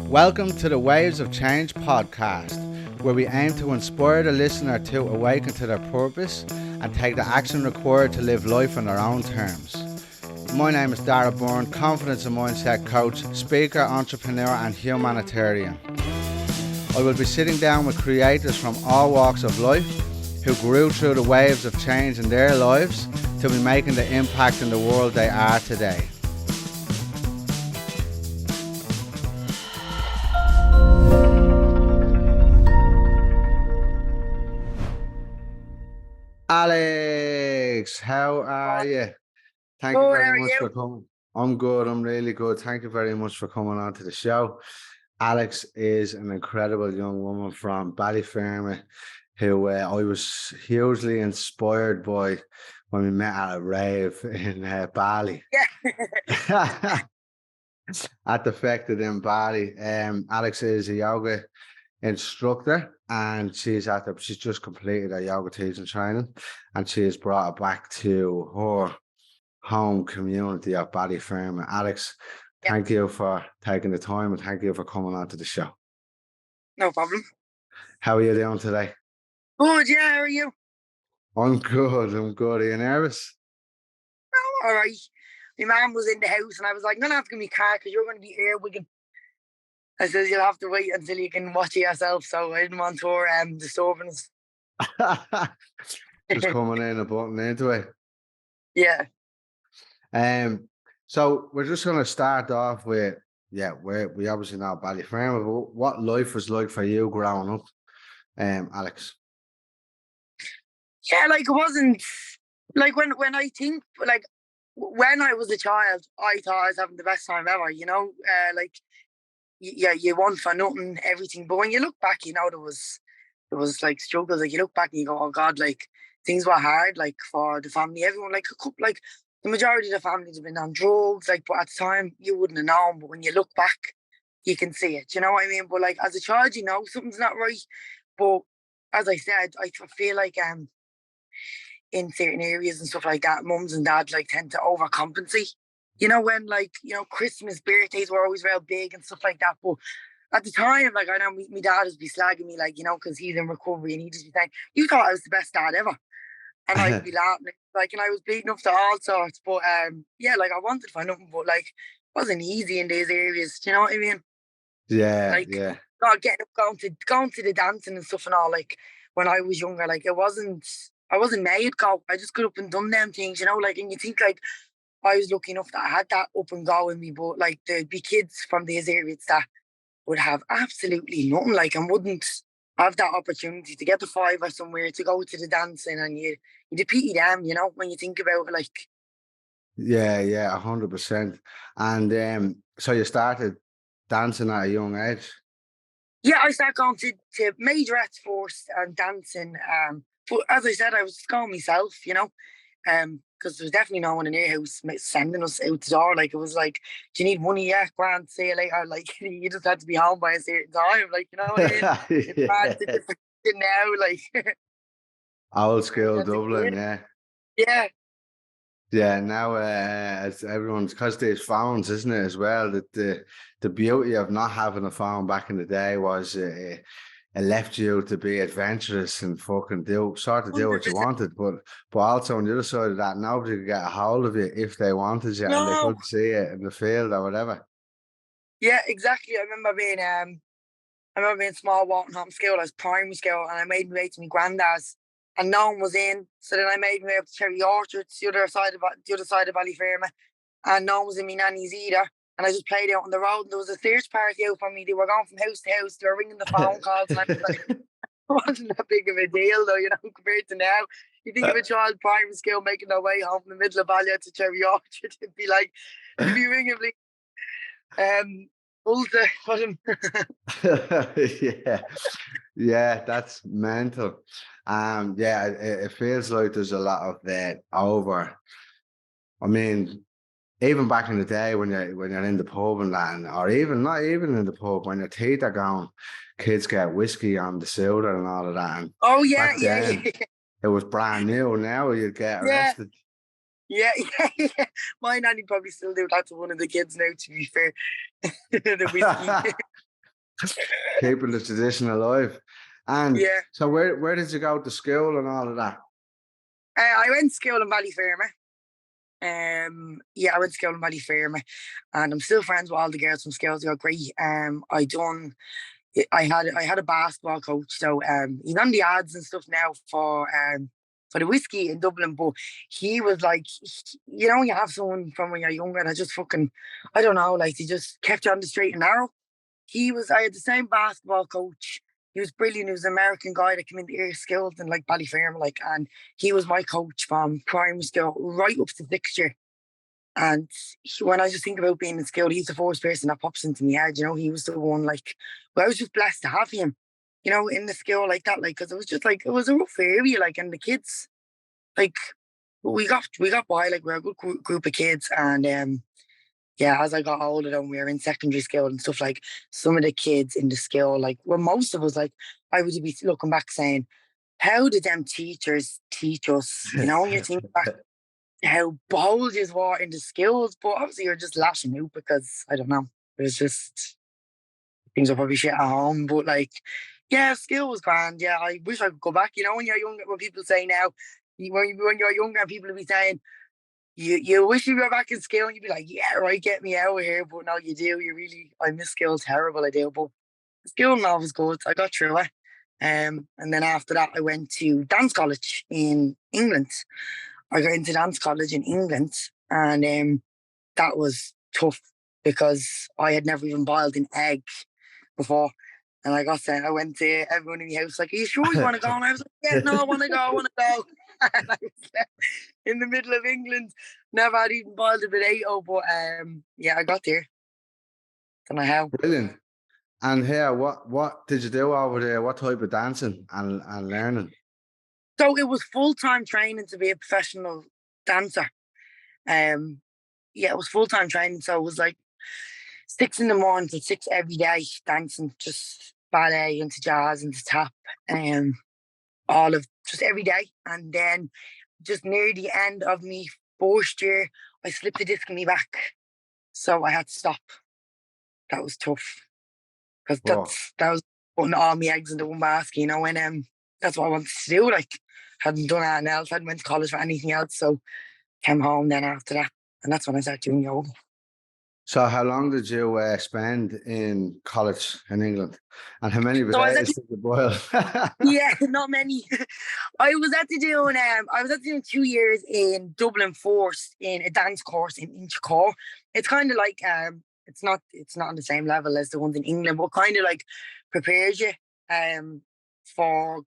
Welcome to the Waves of Change podcast, where we aim to inspire the listener to awaken to their purpose and take the action required to live life on their own terms. My name is Darragh, confidence and mindset coach, speaker, entrepreneur and humanitarian. I will be sitting down with creators from all walks of life who grew through the waves of change in their lives to be making the impact in the world they are today. Alex, how are you? Thank you very much for coming. I'm good. I'm really good. Thank you very much for coming on to the show. Alex is an incredible young woman from Ballyfermot who I was hugely inspired by when we met at a rave in Bali. Yeah. At the Fected in Bali. Alex is a yoga instructor and she's just completed her yoga teaching training and she has brought it back to her home community of Ballyfermot. Alex, thank you for taking the time and thank you for coming on to the show. No problem. How are you doing today? Good, yeah, how are you? I'm good. Are you nervous? Oh, all right. My mum was in the house and I was like, I'm going to have to give me a car because you're going to be earwigging. I said, you'll have to wait until you can watch it yourself. So I didn't want her disturbing us. Just coming in and butting into it. Yeah. So we're just going to start off with, we obviously know Ballyfermot, but what life was like for you growing up, Alex? Yeah, like it wasn't, like when I think, like when I was a child, I thought I was having the best time ever, you know, like, yeah, you want for nothing, everything. But when you look back, you know, there was like struggles. Like you look back and you go, oh God, like things were hard, like for the family, everyone, like the majority of the families have been on drugs, like, but at the time you wouldn't have known. But when you look back, you can see it. You know what I mean? But like as a child, you know something's not right. But as I said, I feel like in certain areas and stuff like that, mums and dads like tend to overcompensate. You know, when like, you know, Christmas birthdays were always real big and stuff like that. But at the time, like I know my dad would be slagging me, like, you know, because he's in recovery and he'd just be saying, you thought I was the best dad ever. And I'd be laughing, like, and I was bleeding up to all sorts. But yeah, like I wanted for nothing, but like it wasn't easy in these areas. Do you know what I mean? Yeah, like, yeah. God, getting up, going to the dancing and stuff and all. Like when I was younger, like I wasn't made go. I just got up and done them things, you know. Like, and you think like I was lucky enough that I had that up and go in me, but like there'd be kids from these areas that would have absolutely nothing, like, and wouldn't have that opportunity to get the five or somewhere to go to the dancing, and you pity them, you know, when you think about it, like. Yeah, 100%. And so you started dancing at a young age? Yeah, I started going to majorettes first and dancing. But as I said, I was just going myself, you know, because there was definitely no one in our house sending us out the door. Like it was like, do you need money? Yeah, grand, see you later. Like you just had to be home by a certain time. Like, you know what I mean? It's hard to different now. Like old school as a Dublin, kid. yeah. Yeah. Yeah, now as everyone's, because there's phones, isn't it, as well? That the beauty of not having a phone back in the day was it left you to be adventurous and fucking do what you 100%. wanted, but also on the other side of that, nobody could get a hold of you if they wanted you and they No. couldn't see it in the field or whatever. Yeah, exactly. I remember being small, walking home from school. I was primary school, and I made my way to my granddad's, and no one was in. So then I made my way up to Cherry Orchards, the other side of Ballyfermot, and no one was in my nanny's either. And I just played out on the road. And there was a search party out for me. They were going from house to house. They were ringing the phone calls, and I was like, it wasn't that big of a deal, though, you know, compared to now. You think of a child primary school making their way home from the middle of Ballyfermot to Cherry Orchard, it'd be like, you'd be ringing me. Ulta for him. Yeah, that's mental. It feels like there's a lot of that over. I mean, even back in the day when you're in the pub and that, or even not even in the pub, when your teeth are gone, kids get whiskey on the soda and all of that. And Oh yeah, back then, it was brand new. Now you'd get arrested. Yeah. My nanny probably still do that to one of the kids now, to be fair. The whiskey. Keeping the tradition alive. And Yeah. so where did you go to school and all of that? I went to school in Ballyfermot. Yeah, I went to school in Ballyfermot, and I'm still friends with all the girls from school. They were great. I had a basketball coach, so he's on the ads and stuff now for the whiskey in Dublin. But he was like, you know, you have someone from when you're younger that just fucking, I don't know, like he just kept you on the straight and narrow. I had the same basketball coach. He was brilliant. He was an American guy that came into Air Skills and like Ballyfermot, like, and he was my coach from primary school right up to sixth year. And when I just think about being in school, he's the first person that pops into my head. You know, he was the one, like, well, I was just blessed to have him, you know, in the school like that, like, because it was just like, it was a rough area, like, and the kids, like, we got by, like, we're a good group of kids. And yeah, as I got older and we were in secondary school and stuff, like, some of the kids in the school, like, well, most of us, like, I would be looking back saying, how did them teachers teach us? You know, when you think back how bold you were in the skills, but obviously you're just lashing out because I don't know. It was just things are probably shit at home, but like, yeah, skill was grand. Yeah, I wish I could go back. You know, when you're younger, when people say now, when you're younger, people will be saying you wish you were back in skill, and you'd be like, yeah, right, get me out of here. But no, you do. You really, I miss skill terrible. I do, but skill now was good. I got through it. And then after that, I went to dance college in England. I got into dance college in England, and that was tough because I had never even boiled an egg before. And I got sent, I went to everyone in the house, like, are you sure you want to go? And I was like, yeah, no, I want to go, I want to go. And I was in the middle of England, never had even boiled a potato, but yeah, I got there. Don't know how. Brilliant. And here, what did you do over there? What type of dancing and learning? So it was full-time training to be a professional dancer. Um, yeah, it was full-time training. So it was like 6 in the morning to 6 every day, dancing, just ballet into jazz into tap, all of just every day. And then just near the end of me first year, I slipped a disc in my back, so I had to stop. That was tough because Oh, that was putting all my eggs into one basket, you know. And that's what I wanted to do. Like, hadn't done anything else, hadn't went to college for anything else, so came home then after that, and that's when I started doing yoga. so how long did you spend in college in England? And how many So I was potatoes actually, did you boil? yeah, not many. I was actually doing 2 years in Dublin first in a dance course in Inchicore. It's kind of like it's not on the same level as the ones in England, but kind of like prepares you for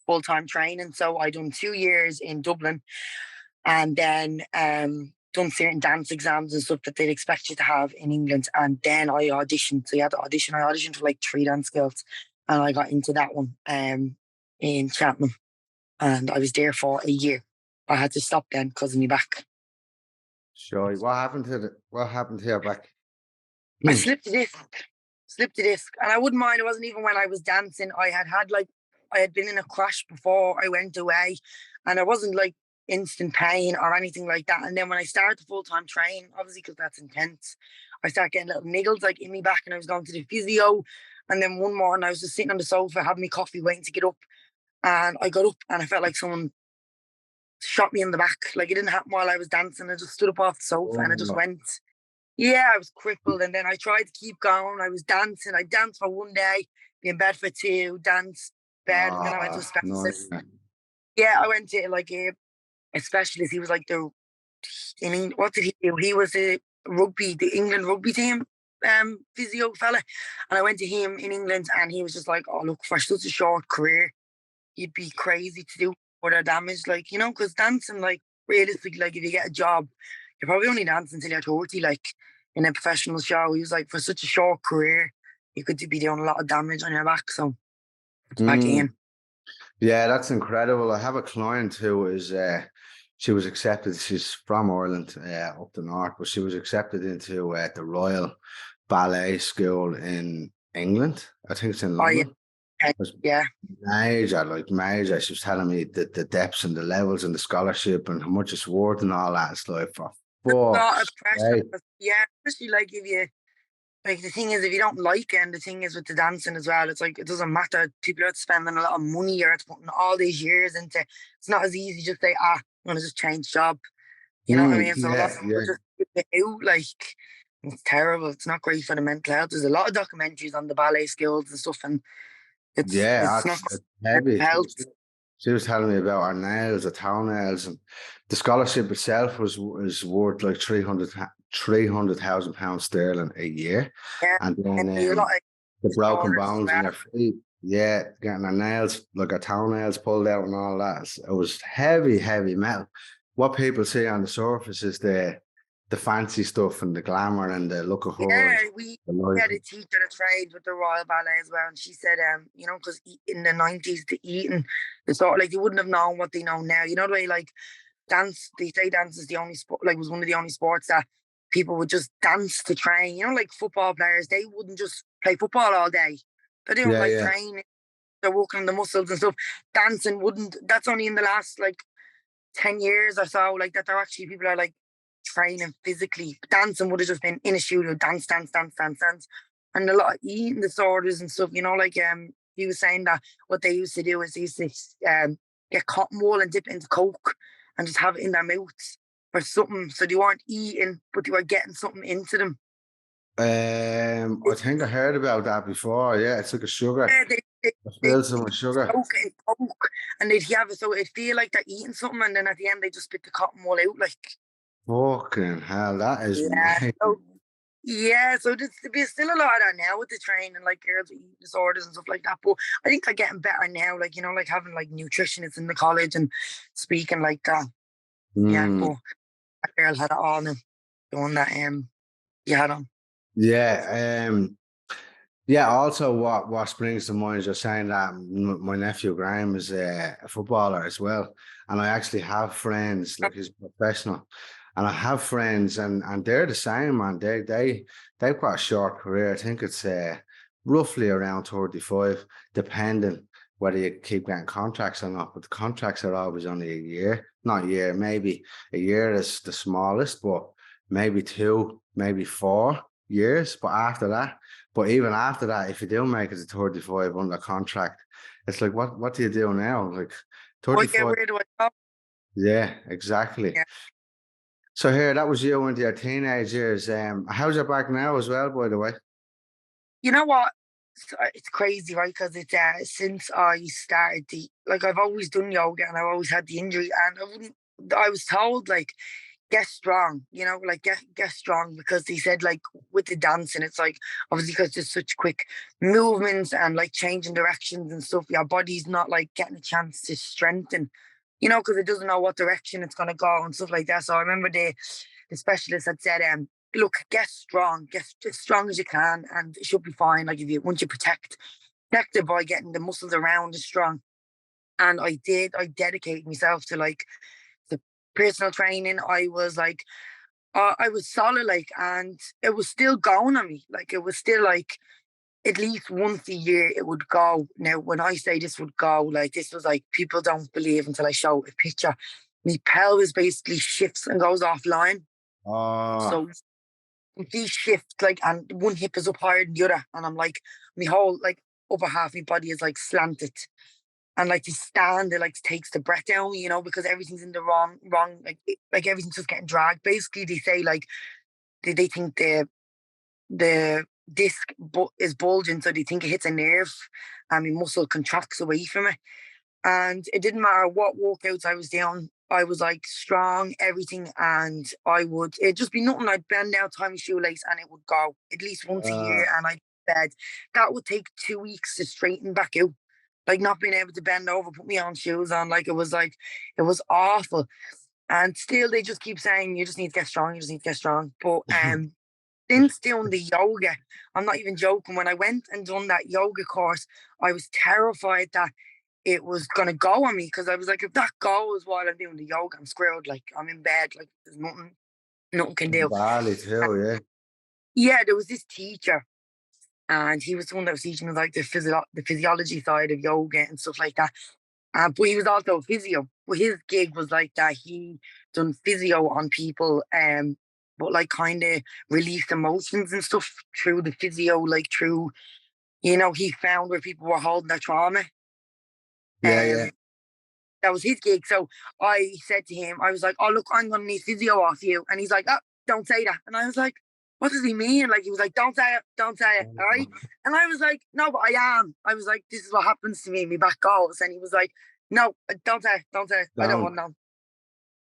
full time training. So I done 2 years in Dublin, and then done certain dance exams and stuff that they'd expect you to have in England. And then I auditioned. So you had to audition. I auditioned for like 3 dance skills, and I got into that one in Cheltenham, and I was there for a year. I had to stop then because of my back. Sure. What happened to your back? I Hmm. slipped a disc, and I wouldn't mind. It wasn't even when I was dancing. I had been in a crash before I went away, and I wasn't like instant pain or anything like that. And then when I started full time training, obviously because that's intense, I started getting little niggles like in my back, and I was going to the physio. And then one morning I was just sitting on the sofa having my coffee, waiting to get up, and I got up and I felt like someone shot me in the back. Like, it didn't happen while I was dancing. I just stood up off the sofa and I just Oh, went. Yeah, I was crippled, and then I tried to keep going. I was dancing. I danced for one day, be in bed for two, dance, bed, and then I went to a no. specialist. Yeah, I went to like a specialist. He was like what did he do? He was the England rugby team physio fella, and I went to him in England, and he was just like, "Oh, look, for such a short career, you'd be crazy to do further damage, like, you know, because dancing, like, realistically, like, if you get a job, you're probably only dancing until you're 30, like, in a professional show." He was like, for such a short career, you could be doing a lot of damage on your back, so it's back Mm, in. yeah, that's incredible. I have a client who is she was accepted. She's from Ireland, up the north, but she was accepted into the Royal Ballet School in England. I think it's in Oh, yeah. London. It was Yeah. major, like major. She was telling me the depths and the levels and the scholarship and how much it's worth and all that. It's like, for A lot of fuck's pressure. sake. Yeah, especially, like, if you, Like the thing is, if you don't like it, and the thing is with the dancing as well, it's like it doesn't matter. People are spending a lot of money or it's putting all these years into. It's not as easy just say, I'm gonna just change job. You know what I mean? So a lot Yeah, of people yeah, just skip it out. Like it's terrible. It's not great for the mental health. There's a lot of documentaries on the ballet skills and stuff, and yeah. it's not That's good for heavy. mental health. She was telling me about her nails, her toenails, and the scholarship itself was worth like 300,000 pounds sterling a year, Yeah, and then and there's a lot of the broken disorders as bones in well. your feet. Yeah, getting her nails, like her toenails pulled out and all that. It was heavy, heavy metal. What people see on the surface is the fancy stuff and the glamour and the look of her, Yeah, we the life. had a teacher that trained with the Royal Ballet as well, and she said, because in the 90s, the eating, the sort like they wouldn't have known what they know now. You know the way like dance, they say dance is the only sport, like was one of the only sports that people would just dance to train. You know, like football players, they wouldn't just play football all day. They don't Yeah, like yeah, training, they're working on the muscles and stuff. Dancing wouldn't. That's only in the last like 10 years or so, like that. There actually people are like training physically. Dancing would have just been in a studio, dance, dance, dance, dance, dance, and a lot of eating disorders and stuff. You know, like he was saying that what they used to do is they used to get cotton wool and dip it into Coke and just have it in their mouths or something. So they weren't eating, but they were getting something into them. I think I heard about that before. Yeah, it's like a sugar. Yeah, I they spilled some sugar. soak it in Coke and they'd have it so it'd feel like they're eating something, and then at the end they just spit the cotton wool out. Like, Fucking hell, that is yeah. mad. So yeah, so there's still a lot of that now with the training, like girls with eating disorders and stuff like that. But I think they're getting better now, like, like having like nutritionists in the college and speaking like that. Yeah, Mm, but that girl had it all now, the one that you had on. yeah, yeah. Also, what springs to mind is you're saying that my nephew Graham is a footballer as well, and I actually have friends like he's a professional, and I have friends, and they're the same, man. They've got a short career. I think it's roughly around 35, depending whether you keep getting contracts or not. But the contracts are always only a year, not a year, maybe a year is the smallest, but maybe 2, maybe 4 years. But after that. But even after that, if you do make it to 35 under contract, it's like, what do you do now? Like Oh yeah, 35. where do I go? Yeah, exactly. Yeah. So here, that was you into your teenage years. How's your back now as well, by the way? You know what? It's crazy, right? Because it's since I started like I've always done yoga and I've always had the injury, and I was told like get strong, like get strong, because they said like with the dancing, it's like obviously because there's such quick movements and like changing directions and stuff, your body's not like getting a chance to strengthen, because it doesn't know what direction it's gonna go and stuff like that. So I remember the specialist had said, look, get strong, get as strong as you can, and it should be fine. Like if you once you protect it by getting the muscles around as strong. And I did. I dedicated myself to like the personal training. I was like, I was solid, like, and it was still going on me. Like it was still like at least once a year it would go. Now, when I say this would go, like this was like people don't believe until I show a picture. My pelvis basically shifts and goes offline. Oh, So complete shift, like, and one hip is up higher than the other, and I'm like, my whole like upper half of my body is like slanted, and like to stand, it like takes the breath down, because everything's in the wrong, like everything's just getting dragged. Basically, they say like they think the disc is bulging, so they think it hits a nerve, and my muscle contracts away from it. And it didn't matter what workouts I was doing. I was like strong, everything, and it'd just be nothing. I'd bend down, tie my shoelace, and it would go at least once a uh, year. And I said that would take 2 weeks to straighten back out. Like not being able to bend over, put my own shoes on. Like it was awful. And still, they just keep saying, you just need to get strong, you just need to get strong. But since doing the yoga, I'm not even joking. When I went and done that yoga course, I was terrified that it was gonna go on me, because I was like, if that goes while I'm doing the yoga, I'm screwed. Like I'm in bed, like there's nothing can do. Bali too, yeah. Yeah, there was this teacher, and he was the one that was teaching us like the physiology side of yoga and stuff like that. But he was also a physio. But his gig was like that. He done physio on people, but like kind of released emotions and stuff through the physio, like through, he found where people were holding their trauma. Yeah, yeah. That was his gig. So I said to him, I was like, "Oh, look, I'm going to need physio off you." And he's like, "Oh, don't say that." And I was like, "What does he mean?" Like, he was like, "Don't say it, don't say it." All right. And I was like, "No, but I am." I was like, "This is what happens to me. My back goes." And he was like, "No, don't say it, don't say it. I don't Don't. want to know."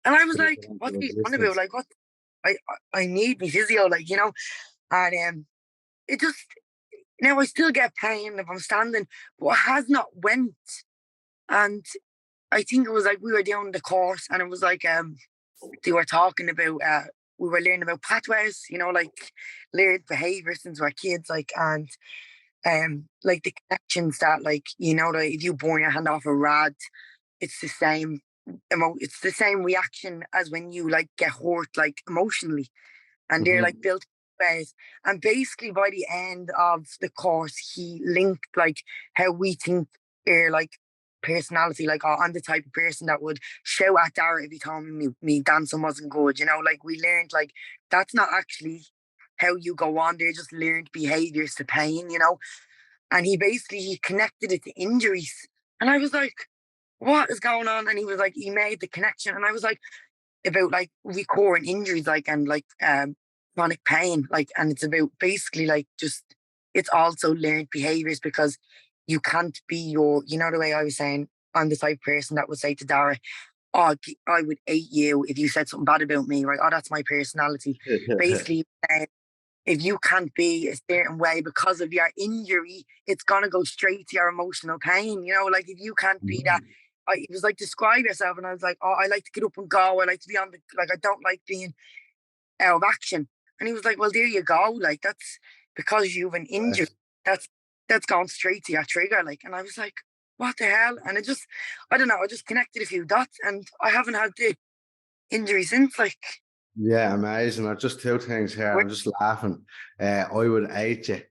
And I was Put it like, into "What's he on about? existence. Like, what? I need me physio, like, And it just, now I still get pain if I'm standing, but it has not went. And I think it was like we were doing the course, and it was like they were talking about we were learning about pathways, like learned behaviour since we're kids, like, and like the connections that, like, that if you burn your hand off a rod, it's the same it's the same reaction as when you like get hurt, like emotionally, and they're like Mm-hmm. built ways. And basically by the end of the course, he linked like how we think are like personality, like, oh, I'm the type of person that would shout at Darragh if he told me dancing wasn't good, like we learned like that's not actually how you go on, they're just learned behaviors to pain, and he connected it to injuries. And I was like, what is going on? And he was like, he made the connection. And I was like, about like recurring injuries, like, and like chronic pain, like, and it's about basically like just, it's also learned behaviors, because you can't be the way I was saying, I'm the type of person that would say to Darragh, "Oh, I would hate you if you said something bad about me," right? Oh, that's my personality. Basically, if you can't be a certain way because of your injury, it's gonna go straight to your emotional pain. Like if you can't be that. It was like, describe yourself, and I was like, "Oh, I like to get up and go. I like to be on the, like, I don't like being out of action." And he was like, "Well, there you go. Like that's because you've an injury. Yes. That's gone straight to your trigger." Like, and I was like, "What the hell?" And I don't know. I just connected a few dots, and I haven't had the injury since. Like, Yeah, amazing. I've just two things here. where- I'm just laughing. I would hate you.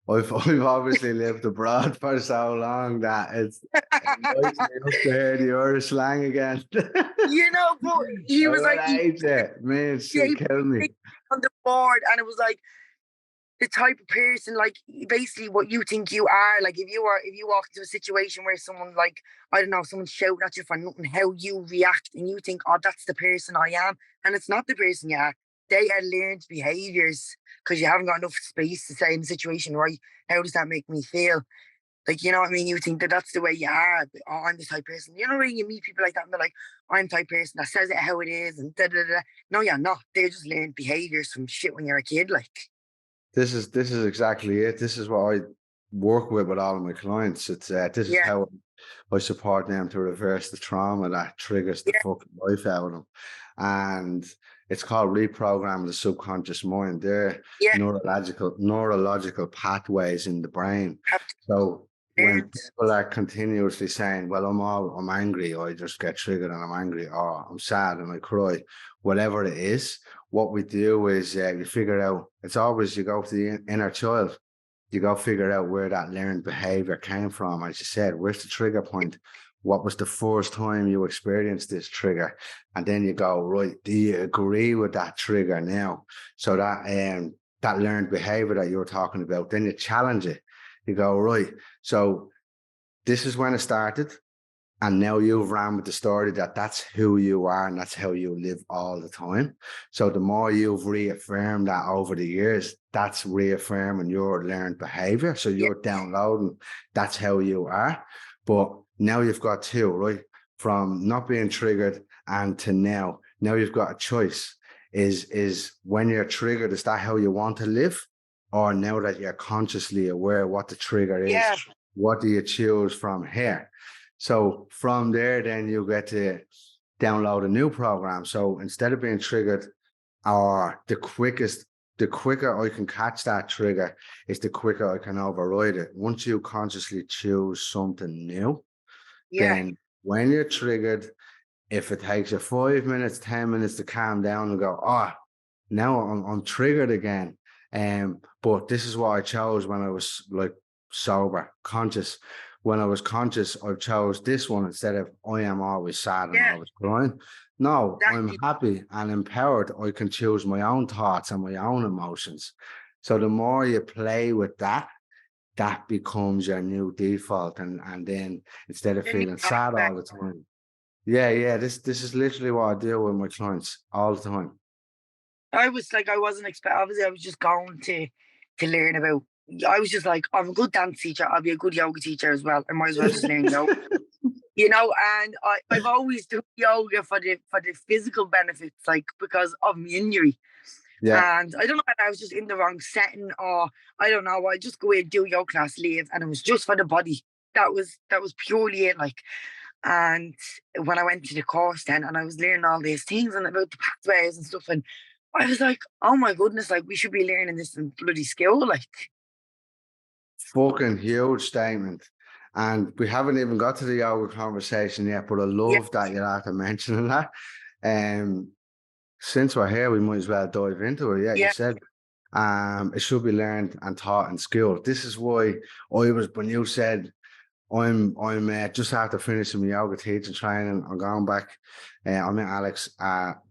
I've obviously lived abroad for so long that it annoys me up to hear the Irish slang again. but he I was would like, hate you. Man, yeah, she'll kill me. on the board, and it was like the type of person, like basically what you think you are. Like if you walk into a situation where someone, like, I don't know, someone shouting at you for nothing, how you react, and you think, "Oh, that's the person I am," and it's not the person you are. They are learned behaviors, because you haven't got enough space to say in the situation, right? How does that make me feel? Like, you know what I mean? You think that that's the way you are. But, oh, I'm the type of person. When you meet people like that, and they're like, "I'm the type of person that says it how it is," and da da da. No, you're not. They're just learned behaviors from shit when you're a kid. Like, This is exactly it. This is what I work with all of my clients. It's this is yeah, how I support them to reverse the trauma that triggers the yeah, fucking life out of them. And it's called reprogramming the subconscious mind. They're yeah. neurological pathways in the brain. Have to So when learn. people are continuously saying, "Well, I'm angry," or "I just get triggered and I'm angry," or "I'm sad and I cry," whatever it is, what we do is you figure out, it's always, you go to the inner child, you go figure out where that learned behavior came from. As you said, where's the trigger point? What was the first time you experienced this trigger? And then you go, right, do you agree with that trigger now? So that learned behavior that you were talking about, then you challenge it. You go, right, so this is when it started. And now you've ran with the story that that's who you are and that's how you live all the time. So the more you've reaffirmed that over the years, that's reaffirming your learned behavior. So Yeah, you're downloading, that's how you are. But now you've got two, right? From not being triggered and to now. Now you've got a choice. Is when you're triggered, is that how you want to live? Or now that you're consciously aware what the trigger is, yeah, what do you choose from here? So from there, then you get to download a new program. So instead of being triggered, or the quicker I can catch that trigger is the quicker I can override it. Once you consciously choose something new, yeah, then when you're triggered, if it takes you 5 minutes, 10 minutes to calm down and go, "Oh, now I'm triggered again." But this is what I chose when I was like sober, conscious. when I was conscious, I chose this one instead of I am always sad and Yeah, always crying. No, I'm exactly. happy and empowered. I can choose my own thoughts and my own emotions. So the more you play with that, that becomes your new default. And then instead of The new feeling sad pathway. all the time. Yeah. This is literally what I do with my clients all the time. I was like, I wasn't expect. Obviously, I was just going to learn about. I was just like, I'm a good dance teacher. I'll be a good yoga teacher as well. I might as well just learn yoga. And I've always done yoga for the physical benefits, like because of my injury. Yeah. And I don't know if I was just in the wrong setting or I don't know. I just go in, do yoga class, leave, and it was just for the body. That was purely it. Like, and when I went to the course then, and I was learning all these things and about the pathways and stuff, and I was like, oh my goodness, like we should be learning this in bloody school, like. Fucking huge statement. And we haven't even got to the yoga conversation yet, but I Yeah, love that you're after mentioning that. Um, since we're here, we might as well dive into it. Yeah, you yeah, said it should be learned and taught in school. This is why I was when you said I'm just after finishing my yoga teaching training. I'm going back. I met Alex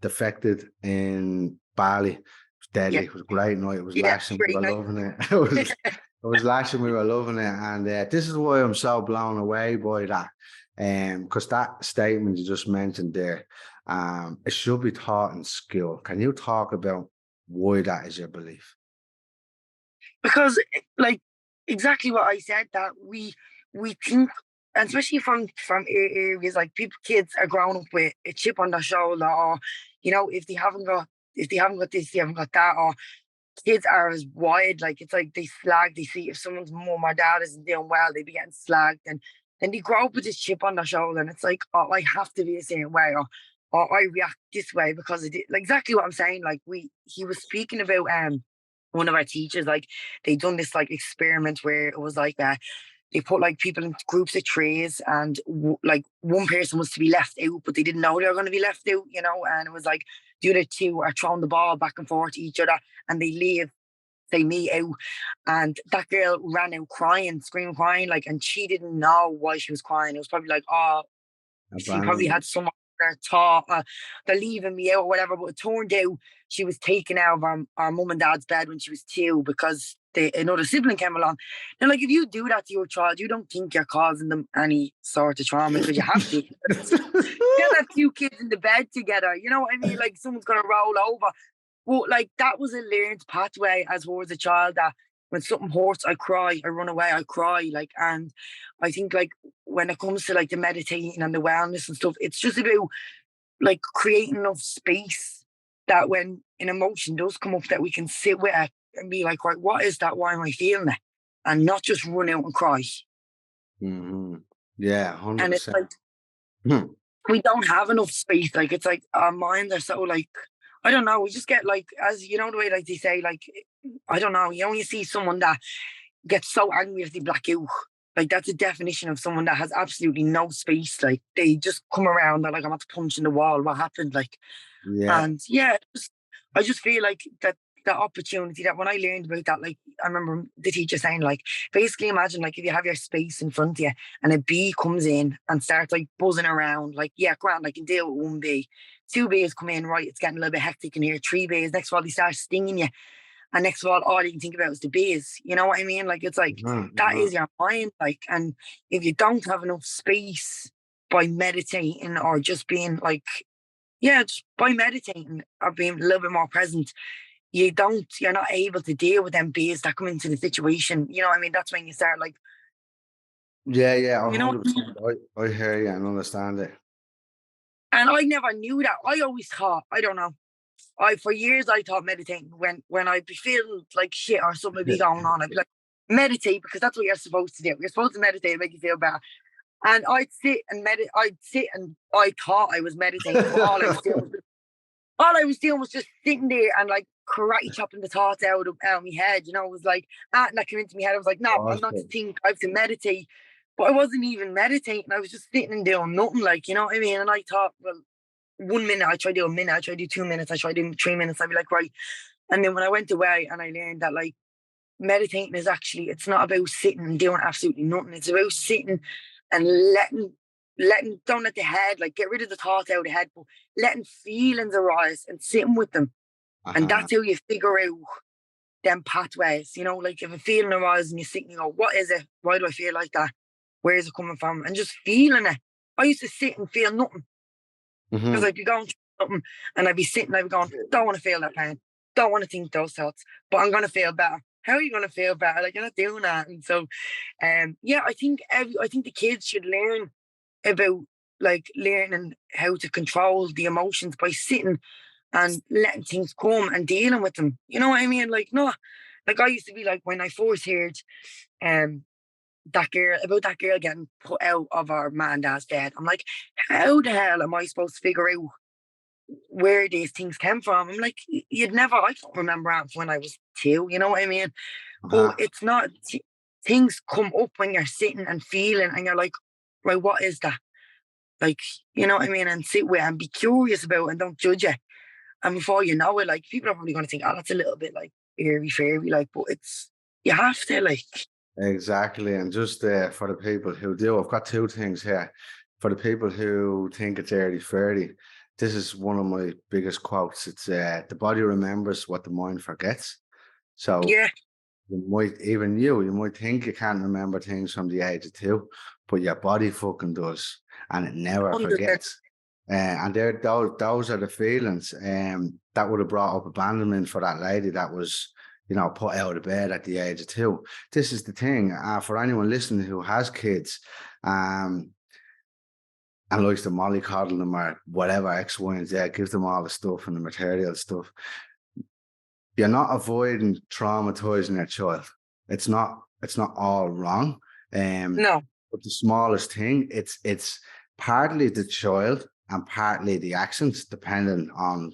defected in Bali. It was yeah, deadly. It was a great night. It was yeah. lashing. We Great were night. loving it. It was lashing. We were loving it. And this is why I'm so blown away by that. Because that statement you just mentioned there, it should be taught in school. Can you talk about why that is your belief? Because like exactly what I said, that we think, and especially from areas like people, kids are growing up with a chip on their shoulder, or if they haven't got this, they haven't got that, or kids are as wild. Like it's like they slag. They see if someone's mum or dad isn't doing well, they be getting slagged, and then they grow up with this chip on their shoulder, and it's like, oh, I have to be the same way, or I react this way because it like exactly what I'm saying. Like he was speaking about one of our teachers, like they done this like experiment where it was like they put like people in groups of threes, and like one person was to be left out, but they didn't know they were going to be left out, and it was like the other two are throwing the ball back and forth to each other, and they leave, say, me out, and that girl ran out crying, screaming, crying, like, and she didn't know why she was crying. It was probably like, oh, she probably Abandonment. had someone thought they're leaving me out or whatever. But it turned out she was taken out of our mum and dad's bed when she was two because another sibling came along. Now, like, if you do that to your child, you don't think you're causing them any sort of trauma because you have to. You can't have two kids in the bed together. You know what I mean? Like, someone's going to roll over. But, like, that was a learned pathway as towards a child, that when something hurts, I cry, I run away, I cry. Like, and I think, like, when it comes to like the meditating and the wellness and stuff, it's just about like creating enough space that when an emotion does come up, that we can sit with it and be like, right, what is that? Why am I feeling it? And not just run out and cry. Hmm. Yeah, And it's 100%. like we don't have enough space. Like it's like our minds are so like, I don't know, we just get like, as you know, the way like they say, like, I don't know, you only see someone that gets so angry if they black out. Like that's a definition of someone that has absolutely no space. Like they just come around, they're like, I'm about to punch in the wall. What happened? Like, Yeah. and yeah, I just feel like that the opportunity, that when I learned about that, like I remember the teacher saying, like, basically imagine like if you have your space in front of you and a bee comes in and starts like buzzing around, like, yeah, grand, I can deal with one bee. Two bees come in, right? It's getting a little bit hectic in here. Three bees, next of all, they start stinging you. And next of all you can think about is the bees. You know what I mean? Like it's like that Uh-huh. is your mind. Like, and if you don't have enough space by meditating or just being like, yeah, just by meditating or being a little bit more present, you're not able to deal with them bees that come into the situation. You know what I mean? That's when you start like, Yeah, you know what I 100%. mean? I hear you and understand it. And I never knew that. I always thought, I don't know. For years I thought meditating, when I'd be feeling like shit or something would be going on, I'd be like, meditate, because that's what you're supposed to do. You're supposed to meditate and make you feel better. And I'd sit and I thought I was meditating, but all I was doing was just sitting there and like karate chopping the thoughts out of my head. It was like that came into my head. I was like, no, I'm not to Awesome. think, I have to meditate. But I wasn't even meditating. I was just sitting and doing nothing, like, you know what I mean? And I thought, well, 1 minute, I try to do a minute, I try to do 2 minutes, I try to do 3 minutes, I'd be like, right. And then when I went away and I learned that, like, meditating is actually, it's not about sitting and doing absolutely nothing. It's about sitting and letting, don't let the head, like, get rid of the thoughts out of the head, but letting feelings arise and sitting with them. And Uh-huh. that's how you figure out them pathways, like if a feeling arises and you sit and you go, what is it? Why do I feel like that? Where is it coming from? And just feeling it. I used to sit and feel nothing because Mm-hmm. I'd be going through something and I'd be sitting, I'd be going, don't want to feel that pain, don't want to think those thoughts, but I'm going to feel better. How are you going to feel better? Like, you're not doing that. And so, yeah, I think the kids should learn about, like, learning how to control the emotions by sitting and letting things come and dealing with them. You know what I mean? Like, no, like I used to be like, when I first heard um that girl getting put out of her man and dad's bed, I'm like, how the hell am I supposed to figure out where these things came from? I'm like, you'd never, I can't remember it when I was two, you know what I mean? But Uh-huh. it's not, things come up when you're sitting and feeling and you're like, right, what is that? Like, you know what I mean? And sit with it and be curious about it and don't judge it. And before you know it, like, people are probably going to think, oh, that's a little bit like airy fairy, like, but it's, you have to, like, Exactly. And just for the people who do, I've got two things here. For the people who think it's early 30, this is one of my biggest quotes. It's the body remembers what the mind forgets. So yeah, you might think you can't remember things from the age of two, but your body fucking does, and it never 100%. forgets. And those are the feelings that would have brought up abandonment for that lady that was, put out of bed at the age of two. This is the thing for anyone listening who has kids, and likes to mollycoddle them or whatever X, Y, and Z, give them all the stuff and the material stuff. You're not avoiding traumatizing your child. It's not all wrong. No, But the smallest thing, it's partly the child and partly the actions, depending on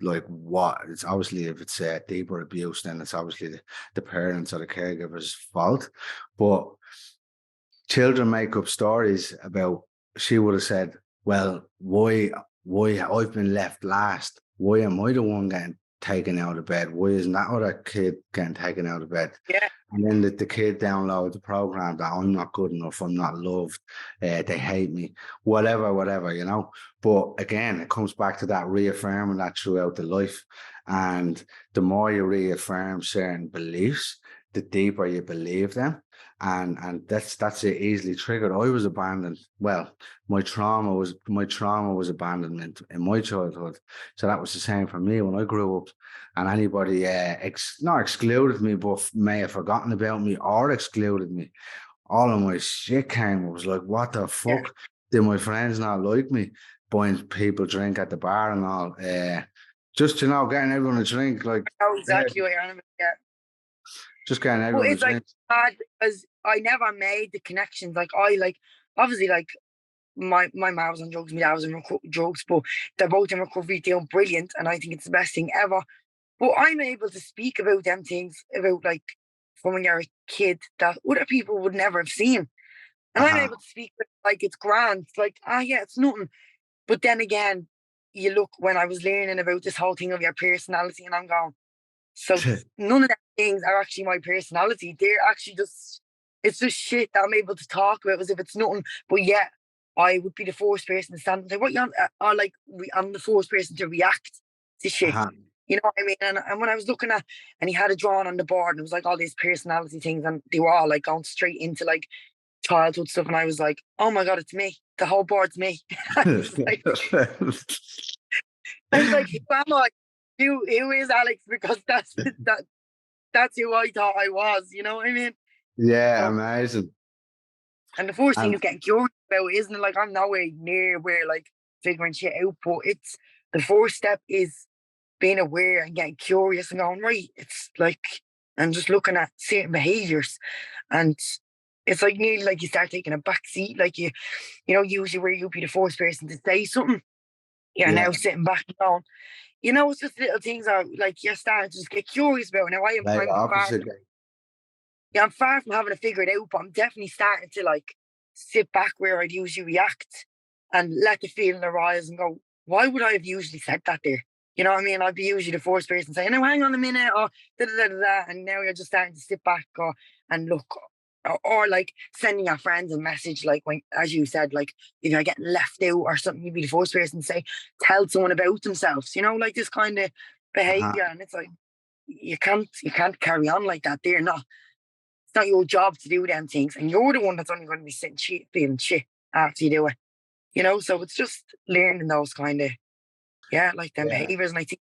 like what. It's obviously, if it's deeper abuse, then it's obviously the parents or the caregiver's fault. But children make up stories about, she would have said, well, why I've been left last? Why am I the one getting taken out of bed? Why isn't that other kid getting taken out of bed? yeah, And then the kid downloads the program that I'm not good enough, I'm not loved, they hate me, whatever. But again, it comes back to that reaffirming that throughout the life. And the more you reaffirm certain beliefs, the deeper you believe them. And that's it, easily triggered. I was abandoned. Well, my trauma was abandonment in my childhood. So that was the same for me when I grew up. And anybody not excluded me, but may have forgotten about me or excluded me, all of my shit came. It was like, what the yeah. fuck? Did my friends not like me? Buying people drink at the bar and all. Just, getting everyone a drink, like, I know yeah, exactly what you're on about, yeah. just getting But everyone a it's like drink. hard because I never made the connections. Like, obviously, like, my mom was on drugs, my dad was on drugs, but they're both in recovery, doing brilliant, and I think it's the best thing ever. But I'm able to speak about them things, about, like, from when you're a kid, that other people would never have seen. And I'm Uh-huh. able to speak like it's grand. It's like, yeah, it's nothing. But then again, you look, when I was learning about this whole thing of your personality, and I'm going, so none of the things are actually my personality. They're actually just, it's just shit that I'm able to talk about as if it's nothing. But yet, I would be the first person to stand and say, what you on? Or like, I'm the first person to react to shit. Uh-huh. You know what I mean? And when I was looking at, and he had it drawn on the board, and it was like all these personality things, and they were all like going straight into like childhood stuff. And I was like, oh my God, it's me. The whole board's me. I was like, I was like, who am I? Who is Alex? Because that's who I thought I was. You know what I mean? Yeah, So, amazing. and the first thing And is getting curious about it, isn't it? Like, I'm nowhere near where, like, figuring shit out, but it's, the first step is being aware and getting curious and going, right, it's like, and just looking at certain behaviors. And it's like nearly like you start taking a back seat, like usually where you'd be the first person to say something, you're yeah, now sitting back and going, it's just little things are like you're starting to just get curious about. Now like I'm far opposite. from, yeah, I'm far from having to figure it out, but I'm definitely starting to, like, sit back where I'd usually react and let the feeling arise and go, why would I have usually said that there? You know what I mean? I'd be usually the first person saying, "No, hang on a minute," or da da da da, da, and now you're just starting to sit back or and look, or like sending your friends a message, like when, as you said, like if you're getting left out or something, you'd be the first person to say, tell someone about themselves. You know, like this kind of Uh-huh. behavior, and it's like you can't carry on like that. They're not. It's not your job to do them things, and you're the one that's only going to be sitting shit, feeling shit after you do it. You know, so it's just learning those kind of like them Yeah. behaviors, and I think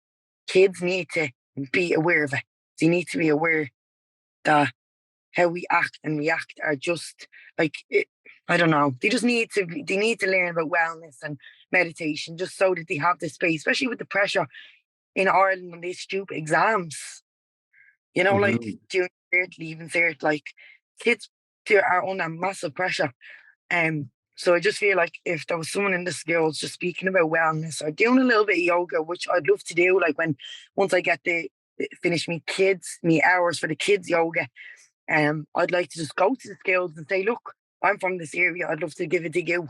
kids need to be aware of it. They need to be aware that how we act and react are just like I don't know. They need to learn about wellness and meditation just so that they have the space, especially with the pressure in Ireland on these stupid exams. You know, like Hmm. junior cert, leaving cert, like kids they are under massive pressure. So I just feel like if there was someone in the schools just speaking about wellness or doing a little bit of yoga, which I'd love to do, like when once I get the finish me hours for the kids yoga, I'd like to just go to the schools and say, look, I'm from this area, I'd love to give it to you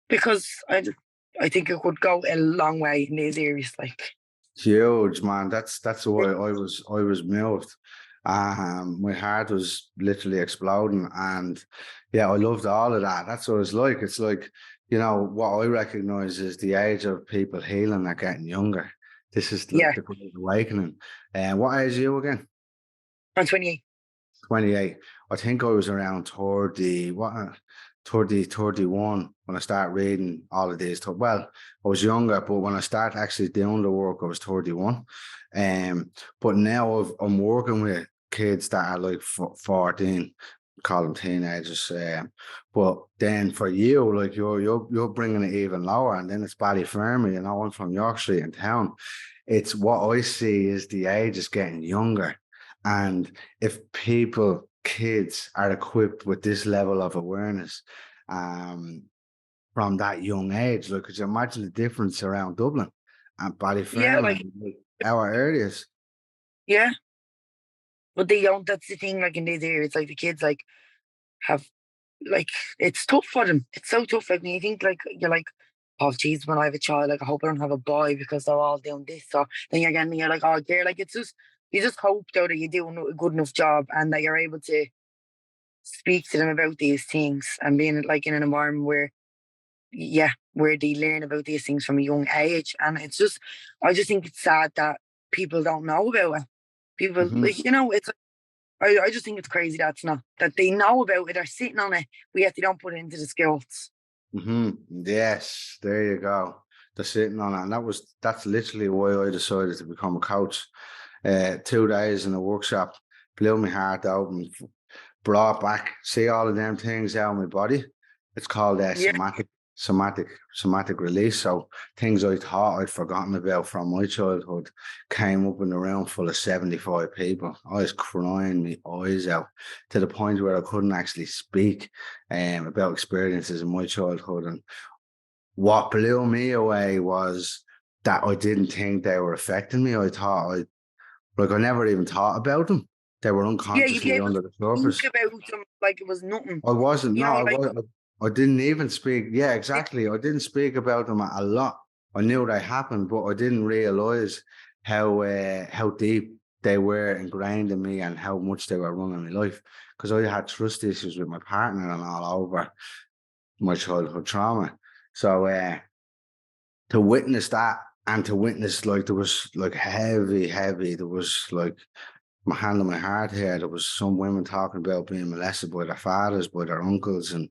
because I think it could go a long way in these areas. Like, Huge, man. That's why I was moved. My heart was literally exploding, and yeah, I loved all of that. That's what it's like. It's like, what I recognize is the age of people healing are getting younger. This is like yeah, the great awakening. And what age are you again? I'm 28. 28. I think I was around 30, what, 30, 31 when I started reading all of these. Well, I was younger, but when I started actually doing the work, I was 31. But now I'm working with kids that are like 14, call them teenagers. But then for you, like you're bringing it even lower, and then it's Ballyfermot. I'm from York Street in town. It's what I see is the age is getting younger, and if kids are equipped with this level of awareness um, from that young age, like, could you imagine the difference around Dublin and Yeah, Ballyfermot like and like, our areas? yeah, but they don't. That's the thing. Like in these areas, like the kids like have like it's tough for them. It's so tough. Like when you think like you're like, oh geez, when I have a child, like I hope I don't have a boy because they're all doing this. Or then you're like, oh dear, like it's just you just hope though that you're doing a good enough job and that you're able to speak to them about these things and being like in an environment where they learn about these things from a young age. And it's just I just think it's sad that people don't know about it. People Hmm. like it's I just think it's crazy that's not that they know about it, they're sitting on it, but yet they don't put it into the skills. Hmm. Yes, there you go. They're sitting on it, and that's literally why I decided to become a coach. 2 days in a workshop blew my heart open, brought back, see all of them things out of my body. It's called Yeah, somatic release. So things I thought I'd forgotten about from my childhood came up in a room full of 75 people. I was crying my eyes out to the point where I couldn't actually speak about experiences in my childhood. And what blew me away was that I didn't think they were affecting me. I never even thought about them. They were yeah, you'd be unconsciously able to under the think surface. about them like it was nothing. I wasn't. You No, know, I like was. I didn't even speak. Yeah, yeah, exactly. I didn't speak about them a lot. I knew they happened, but I didn't realize how deep they were ingrained in me and how much they were running my life. Because I had trust issues with my partner and all over my childhood trauma. So to witness that and to witness like there was like heavy, heavy. There was like my hand on my heart here. There was some women talking about being molested by their fathers, by their uncles, and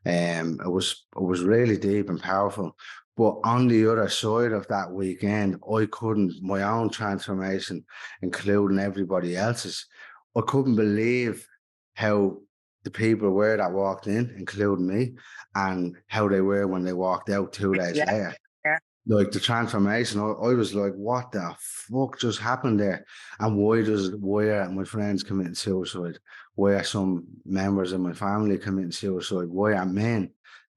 it was really deep and powerful. But on the other side of that weekend, I couldn't my own transformation, including everybody else's. I couldn't believe how the people were that walked in, including me, and how they were when they walked out 2 days yeah, later. yeah, Like the transformation, I was like, what the fuck just happened there? And why are my friends committing suicide? Why are some members of my family committing suicide? Why are men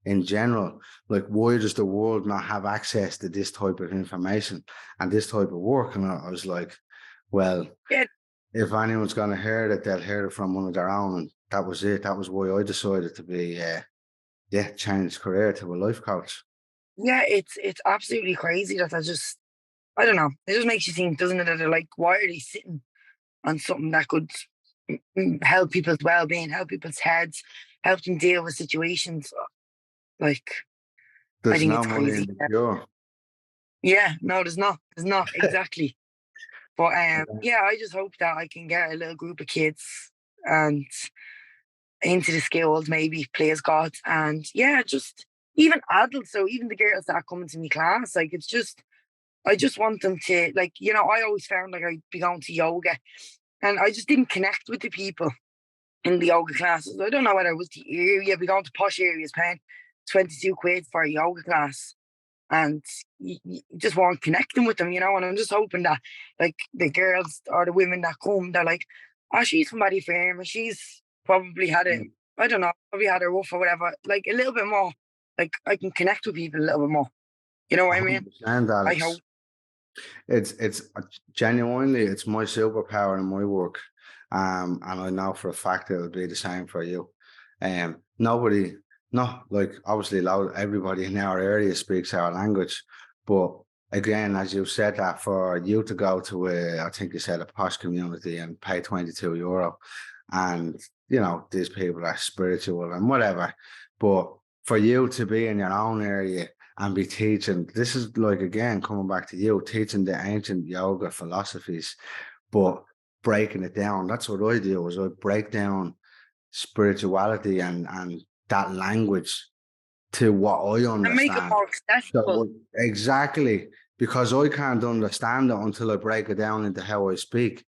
in general? Like, why does the world not have access to this type of information and this type of work? And I was like, well, yeah, if anyone's gonna hear it, they'll hear it from one of their own. And that was it. That was why I decided to be change career to a life coach. yeah. It's absolutely crazy that I just I don't know. It just makes you think, doesn't it? That they're like, why are they sitting on something that could help people's well-being, help people's heads, help them deal with situations? Like, I There's think no it's money crazy. in the cure. Yeah, no, there's not. There's not exactly. But yeah, I just hope that I can get a little group of kids and into the skills, maybe play as gods, and yeah, just even adults. So even the girls that are coming to me class, like it's just I just want them to like, I always found like I'd be going to yoga and I just didn't connect with the people in the yoga classes. I don't know whether it was the area, we going to posh areas paying 22 quid for a yoga class and you just weren't connecting with them, and I'm just hoping that like the girls or the women that come, they're like, oh, she's from Ballyfermot, she's probably had it, I don't know, probably had a rough or whatever, like a little bit more, like I can connect with people a little bit more. You know what I mean? 100%, I hope. Alex. It's genuinely, it's my superpower in my work. And I know for a fact it'll be the same for you. Nobody, no, like obviously everybody in our area speaks our language, but again, as you said, that for you to go to I think you said a posh community and pay €22, and these people are spiritual and whatever, but for you to be in your own area and be teaching, this is like, again, coming back to you, teaching the ancient yoga philosophies, but breaking it down. That's what I do, is I break down spirituality and that language to what I And make it understand. more accessible. So exactly, because I can't understand it until I break it down into how I speak.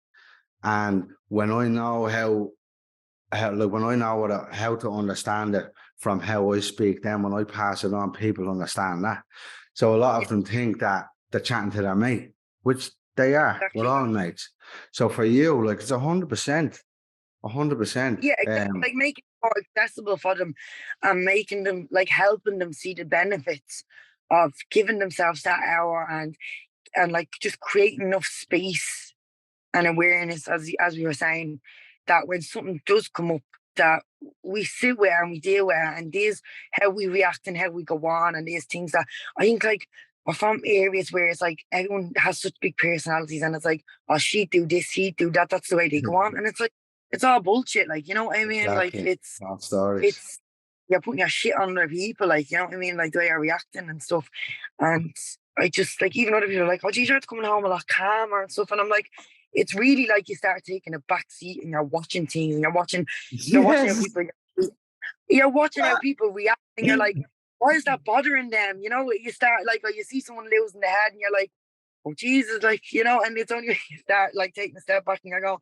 And when I know like when I know how to understand it from how I speak, then when I pass it on, people understand that. So a lot Yeah, of them think that they're chatting to their mate, which they are. We're exactly. all mates. So for you, like, it's 100%, 100%. Yeah, exactly. Like making it more accessible for them and making them like helping them see the benefits of giving themselves that hour and like just creating enough space and awareness as we were saying, that when something does come up that we sit with and we deal with and there's how we react and how we go on, and there's things that I think like we're from areas where it's like everyone has such big personalities and it's like, oh, she do this, he do that, that's the way they go on, and it's like it's all bullshit, like, you know what I mean, like Exactly. Not stories. it's you're putting your shit on other people, like, you know what I mean, like the way you're reacting and stuff. And I just like, even other people are like, oh geez, you're coming home a lot calmer and stuff, and I'm like, it's really like you start taking a back seat and you're watching things and you're watching how Yes. people react, and you're like, why is that bothering them? You start like, or you see someone losing the head and you're like, oh Jesus, like, and it's only when you start like taking a step back and you go,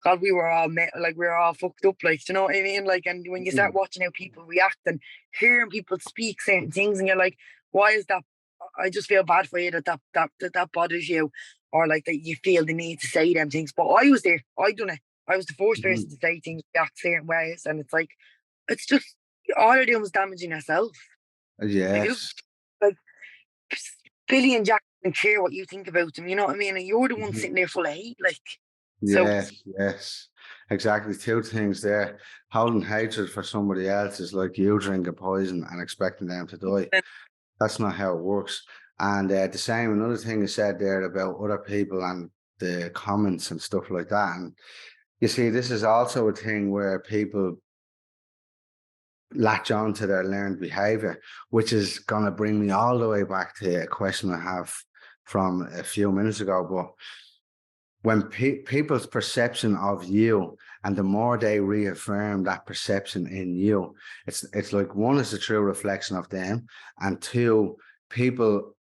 God, we were all like we were all fucked up, like, you know what I mean? Like, and when you start watching how people react and hearing people speak certain things, and you're like, why is that? I just feel bad for you that bothers you, or like that you feel the need to say them things. But I was there, I done it. I was the first person to say things, react certain ways, and it's like, it's just all you're doing was damaging yourself. Like, Yes. like Billy and Jack don't care what you think about them. You know what I mean? And you're the one Mhm. sitting there full of hate. Like, so Yes, yes, exactly. Two things there. Holding hatred for somebody else is like you drinking poison and expecting them to die. That's not how it works. And the same, another thing is said there about other people and the comments and stuff like that. And you see, this is also a thing where people latch on to their learned behavior, which is going to bring me all the way back to a question I have from a few minutes ago. But when people's perception of you, and the more they reaffirm that perception in you, it's like, one, is a true reflection of them, and two, people,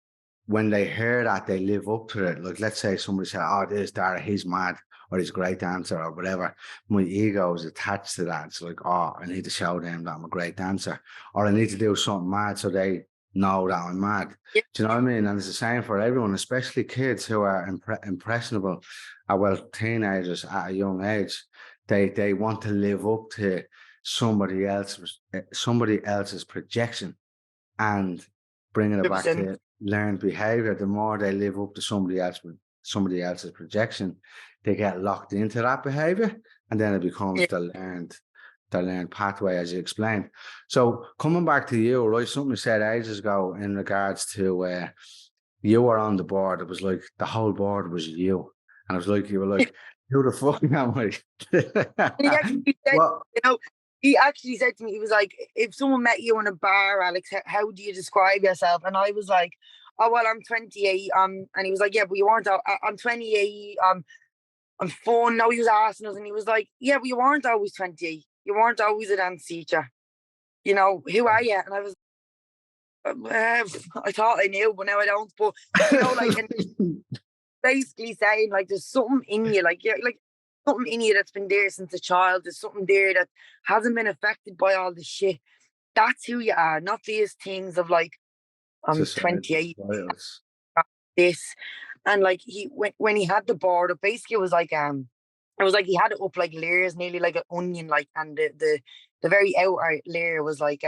when they hear that, they live up to it. Like, let's say somebody said, oh, this Darragh, he's mad, or he's a great dancer, or whatever. My ego is attached to that. It's like, oh, I need to show them that I'm a great dancer, or I need to do something mad so they know that I'm mad. yeah, Do you know what I mean? And it's the same for everyone, especially kids who are impressionable, well, teenagers at a young age. They want to live up to somebody else's projection, and bringing it back 100%. to learned behavior. The more they live up to somebody else's projection, they get locked into that behavior, and then it becomes Yeah, the learned pathway, as you explained. So coming back to you, right? Something you said ages ago in regards to you were on the board. It was like the whole board was you. And it was like, you were like, who the fuck am And he I? actually said, Well, you know, he actually said to me, he was like, if someone met you in a bar, Alex, how do you describe yourself? And I was like, oh, well, I'm 28. And he was like, yeah, but you aren't. I'm 28. I'm fun. No, he was asking us, and he was like, yeah, but you weren't always 28. You weren't always a dance teacher. You know, who are you? And I was, I thought I knew, but now I don't. But, you know, like, and basically saying, like, there's something in you, like, you're like, something in you that's been there since a child. There's something there that hasn't been affected by all the shit. That's who you are, not these things of like, I'm society, 28, styles. this. And like, when he had the board up, basically it was like he had it up like layers, nearly like an onion, like, and the very outer layer was like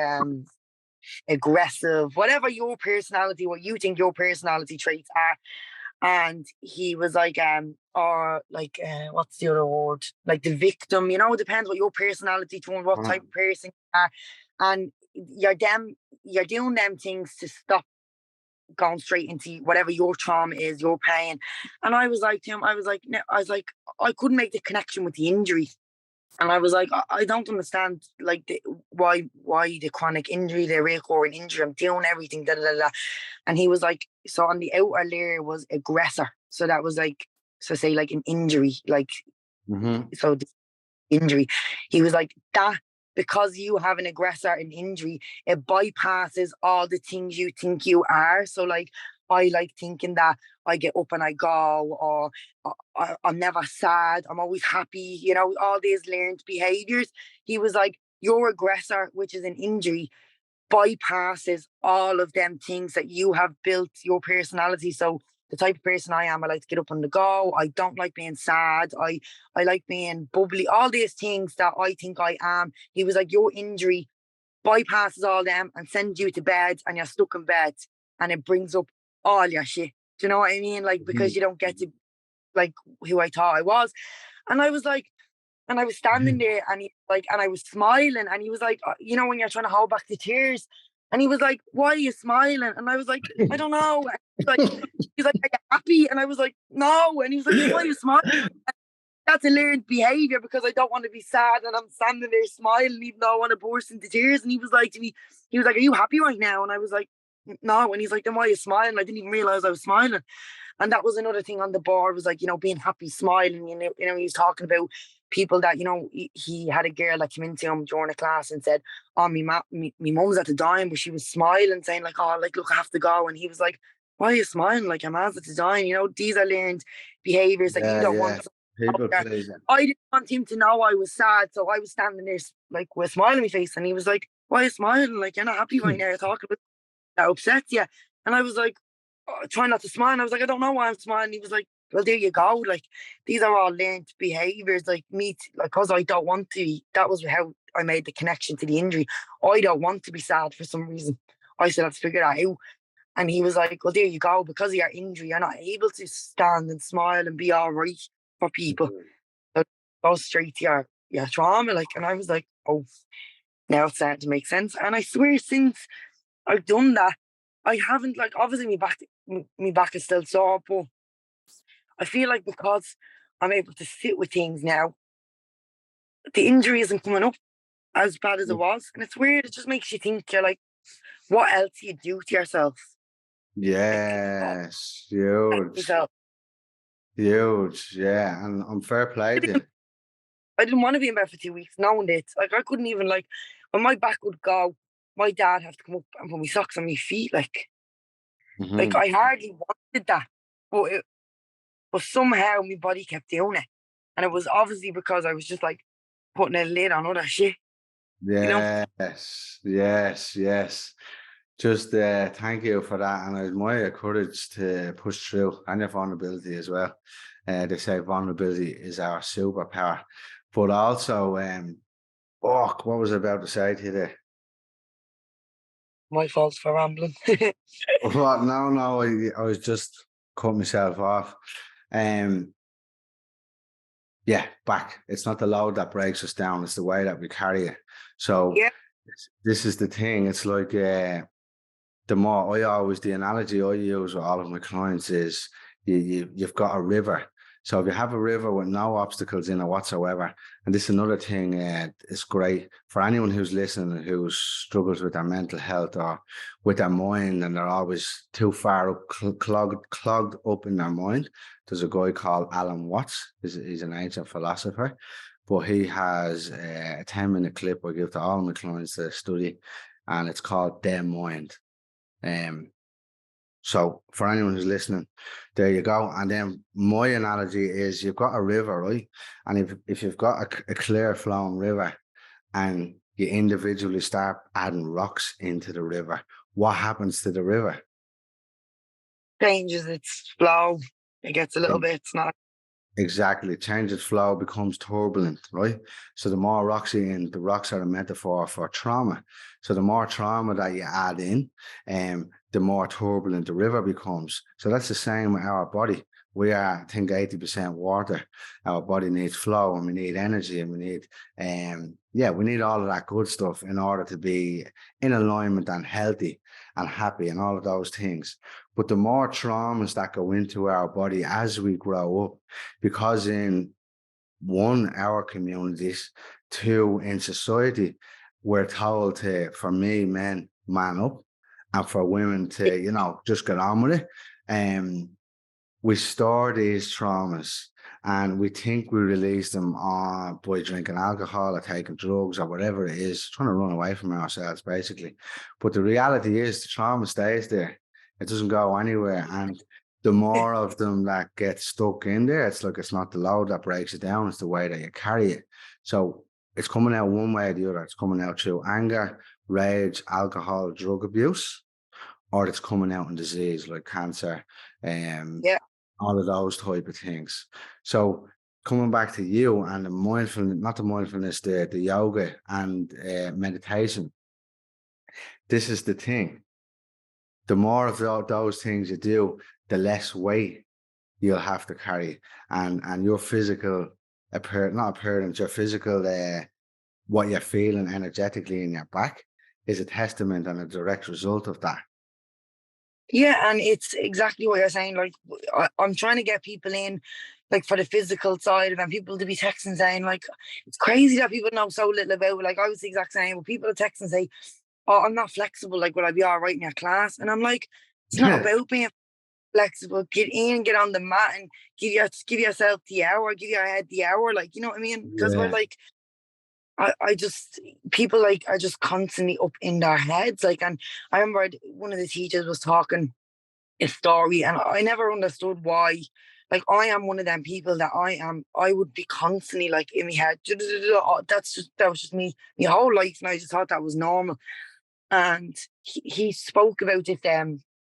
aggressive, whatever your personality, what you think your personality traits are. And he was like, or like, what's the other word? Like the victim, you know, it depends what your personality tone, what type of person you are. And you're doing them things to stop going straight into whatever your trauma is, your pain. And I was like to him, no, I couldn't make the connection with the injury. And I was like, I don't understand, like, why the chronic injury, the recurring injury. I'm doing everything, da da da. And he was like, so on the outer layer was aggressor. So that was like, so say like an injury, like, so the injury. He was like, that, because you have an aggressor, an injury, it bypasses all the things you think you are. So like, I like thinking that I get up and I go, or I'm never sad, I'm always happy, you know, all these learned behaviors. He was like, your aggressor, which is an injury, bypasses all of them things that you have built your personality. So the type of person I am, I like to get up on the go. I don't like being sad. I like being bubbly. All these things that I think I am. He was like, your injury bypasses all them and sends you to bed, and you're stuck in bed, and it brings up all your shit. Do you know what I mean? Like, because you don't get to, like, who I thought I was. And I was like, and I was standing there, and he like, and I was smiling, and he was like, you know, when you're trying to hold back the tears, and he was like, why are you smiling? And I was like, I don't know. And he's like, are you happy? And I was like, no. And he was like, why are you smiling? That's a learned behavior, because I don't want to be sad, and I'm standing there smiling even though I want to burst into tears. And he was like to me, he was like, are you happy right now? And I was like, no. And he's like, then why are you smiling? I didn't even realize I was smiling. And that was another thing on the board, was like, you know, being happy, smiling. You know, he was talking about people that, you know, he had a girl that came into him during a class and said, oh, me mum's at the dying, but she was smiling, saying like, oh, like, look, I have to go. And he was like, why are you smiling? Like, your man's at the dying. You know, these are learned behaviors that you don't want. People pleasing. I didn't want him to know I was sad, so I was standing there like with a smile on my face, and he was like, why are you smiling? Like, you're not happy right now, you're talking about that upsets you. And I was like, trying not to smile. And I was like, I don't know why I'm smiling. He was like, well, there you go. Like, these are all learned behaviors. Like, like, because I don't want to. That was how I made the connection to the injury. I don't want to be sad for some reason. I still have to figure that out. And he was like, well, there you go. Because of your injury, you're not able to stand and smile and be all right for people. So go straight to your trauma. Like, and I was like, oh, now it's starting to make sense. And I swear, since I've done that, I haven't, like, obviously my back is still sore, but I feel like because I'm able to sit with things now, the injury isn't coming up as bad as it was. And it's weird. It just makes you think, you're like, what else do you do to yourself? Yes, Like, huge. Huge, yeah. And I'm fair play to you. I didn't want to be in bed for 2 weeks, knowing it. Like, I couldn't even, like, when my back would go, my dad had to come up and put my socks on my feet. Like I hardly wanted that. But somehow my body kept doing it. And it was obviously because I was just like putting a lid on other shit. You know? Yes. Just thank you for that. And I admire your courage to push through, and your vulnerability as well. They say vulnerability is our superpower. But also, what was I about to say to you there? My fault for rambling. What? No, I was just cutting myself off. Yeah, back. It's not the load that breaks us down, it's the way that we carry it. So Yeah. this is the thing. It's like the the analogy I use with all of my clients is you've got a river. So if you have a river with no obstacles in it whatsoever, and this is another thing, it's great for anyone who's listening who struggles with their mental health or with their mind, and they're always too far up, clogged up in their mind. There's a guy called Alan Watts. He's an ancient philosopher, but he has a 10-minute clip I give to all my clients to study, and it's called Their Mind. So for anyone who's listening, there you go. And then my analogy is you've got a river, right? And if you've got a clear flowing river and you individually start adding rocks into the river, what happens to the river? Changes its flow. It gets a little bit, it's not. Exactly. Change its flow, becomes turbulent, right? So the more rocks you in, the rocks are a metaphor for trauma. So the more trauma that you add in, the more turbulent the river becomes. So that's the same with our body. We are, I think, 80% water. Our body needs flow, and we need energy, and we need, we need all of that good stuff in order to be in alignment and healthy and happy and all of those things. But the more traumas that go into our body as we grow up, because in one, our communities, two, in society, we're told to, for me, men, man up, and for women to, just get on with it. We store these traumas and we think we release them by drinking alcohol or taking drugs or whatever it is, trying to run away from ourselves, basically. But the reality is the trauma stays there. It doesn't go anywhere. And the more of them that get stuck in there, it's like it's not the load that breaks it down, it's the way that you carry it. So it's coming out one way or the other. It's coming out through anger, rage, alcohol, drug abuse, or it's coming out in disease like cancer, all of those type of things. So coming back to you and the mindfulness, not the mindfulness, the yoga and meditation, this is the thing. The more of those things you do, the less weight you'll have to carry. And your physical your physical, what you're feeling energetically in your back is a testament and a direct result of that. Yeah, and it's exactly what you're saying. Like, I'm trying to get people in, like, for the physical side of it, and people to be texting saying, like, it's crazy that people know so little about it. Like, I was the exact same. But people text and say, "Oh, I'm not flexible. Like, will I be all right in your class?" And I'm like, it's not about being flexible. Get in, get on the mat, and give yourself the hour, give your head the hour. Like, you know what I mean? Because we're like, I just, people like are just constantly up in their heads. Like, and I remember one of the teachers was talking a story, and I never understood why. Like, I am one of them people that I would be constantly like in my head. That was just me my whole life, and I just thought that was normal. And he spoke about it.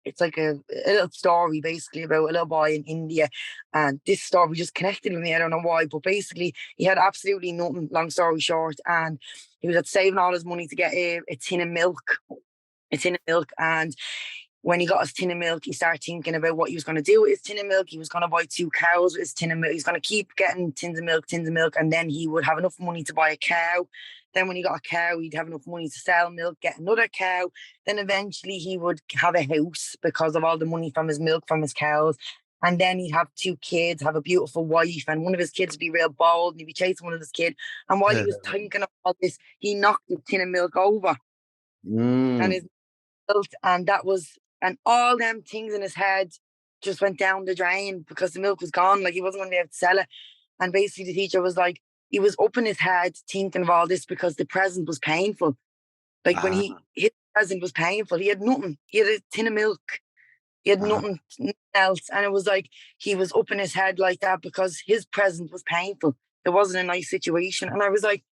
It's like a little story basically about a little boy in India, and this story just connected with me. I don't know why, but basically he had absolutely nothing. Long story short, and he was saving all his money to get a tin of milk, and when he got his tin of milk, he started thinking about what he was going to do with his tin of milk. He was going to buy 2 cows with his tin of milk. He's going to keep getting tins of milk, and then he would have enough money to buy a cow. Then when he got a cow, he'd have enough money to sell milk, get another cow. Then eventually he would have a house because of all the money from his milk, from his cows. And then he'd have 2 kids, have a beautiful wife, and one of his kids would be real bold, and he'd be chasing one of his kids. And while he was thinking of all this, he knocked the tin of milk over and his milk, and all them things in his head just went down the drain because the milk was gone. Like, he wasn't going to be able to sell it. And basically the teacher was like, he was up in his head thinking of all this because the present was painful. Like, when his present was painful, he had nothing. He had a tin of milk. He had nothing else. And it was like he was up in his head like that because his present was painful. It wasn't a nice situation. And I was like,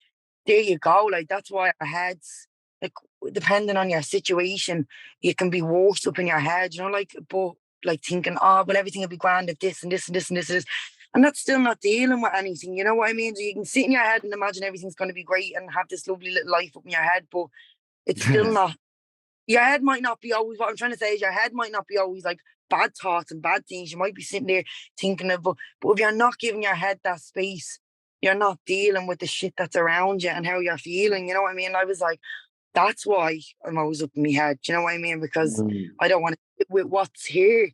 there you go. Like, that's why our heads, like, depending on your situation, you can be worse up in your head, like, but like thinking, oh, well, everything will be grand if this and this and this and this and this. And that's still not dealing with anything, you know what I mean? So you can sit in your head and imagine everything's going to be great and have this lovely little life up in your head, but it's still not. Your head might not be always, what I'm trying to say is your head might not be always like bad thoughts and bad things. You might be sitting there thinking of, but if you're not giving your head that space, you're not dealing with the shit that's around you and how you're feeling, you know what I mean? I was like, that's why I'm always up in my head. Do you know what I mean? Because Mm. I don't want to sit with what's here.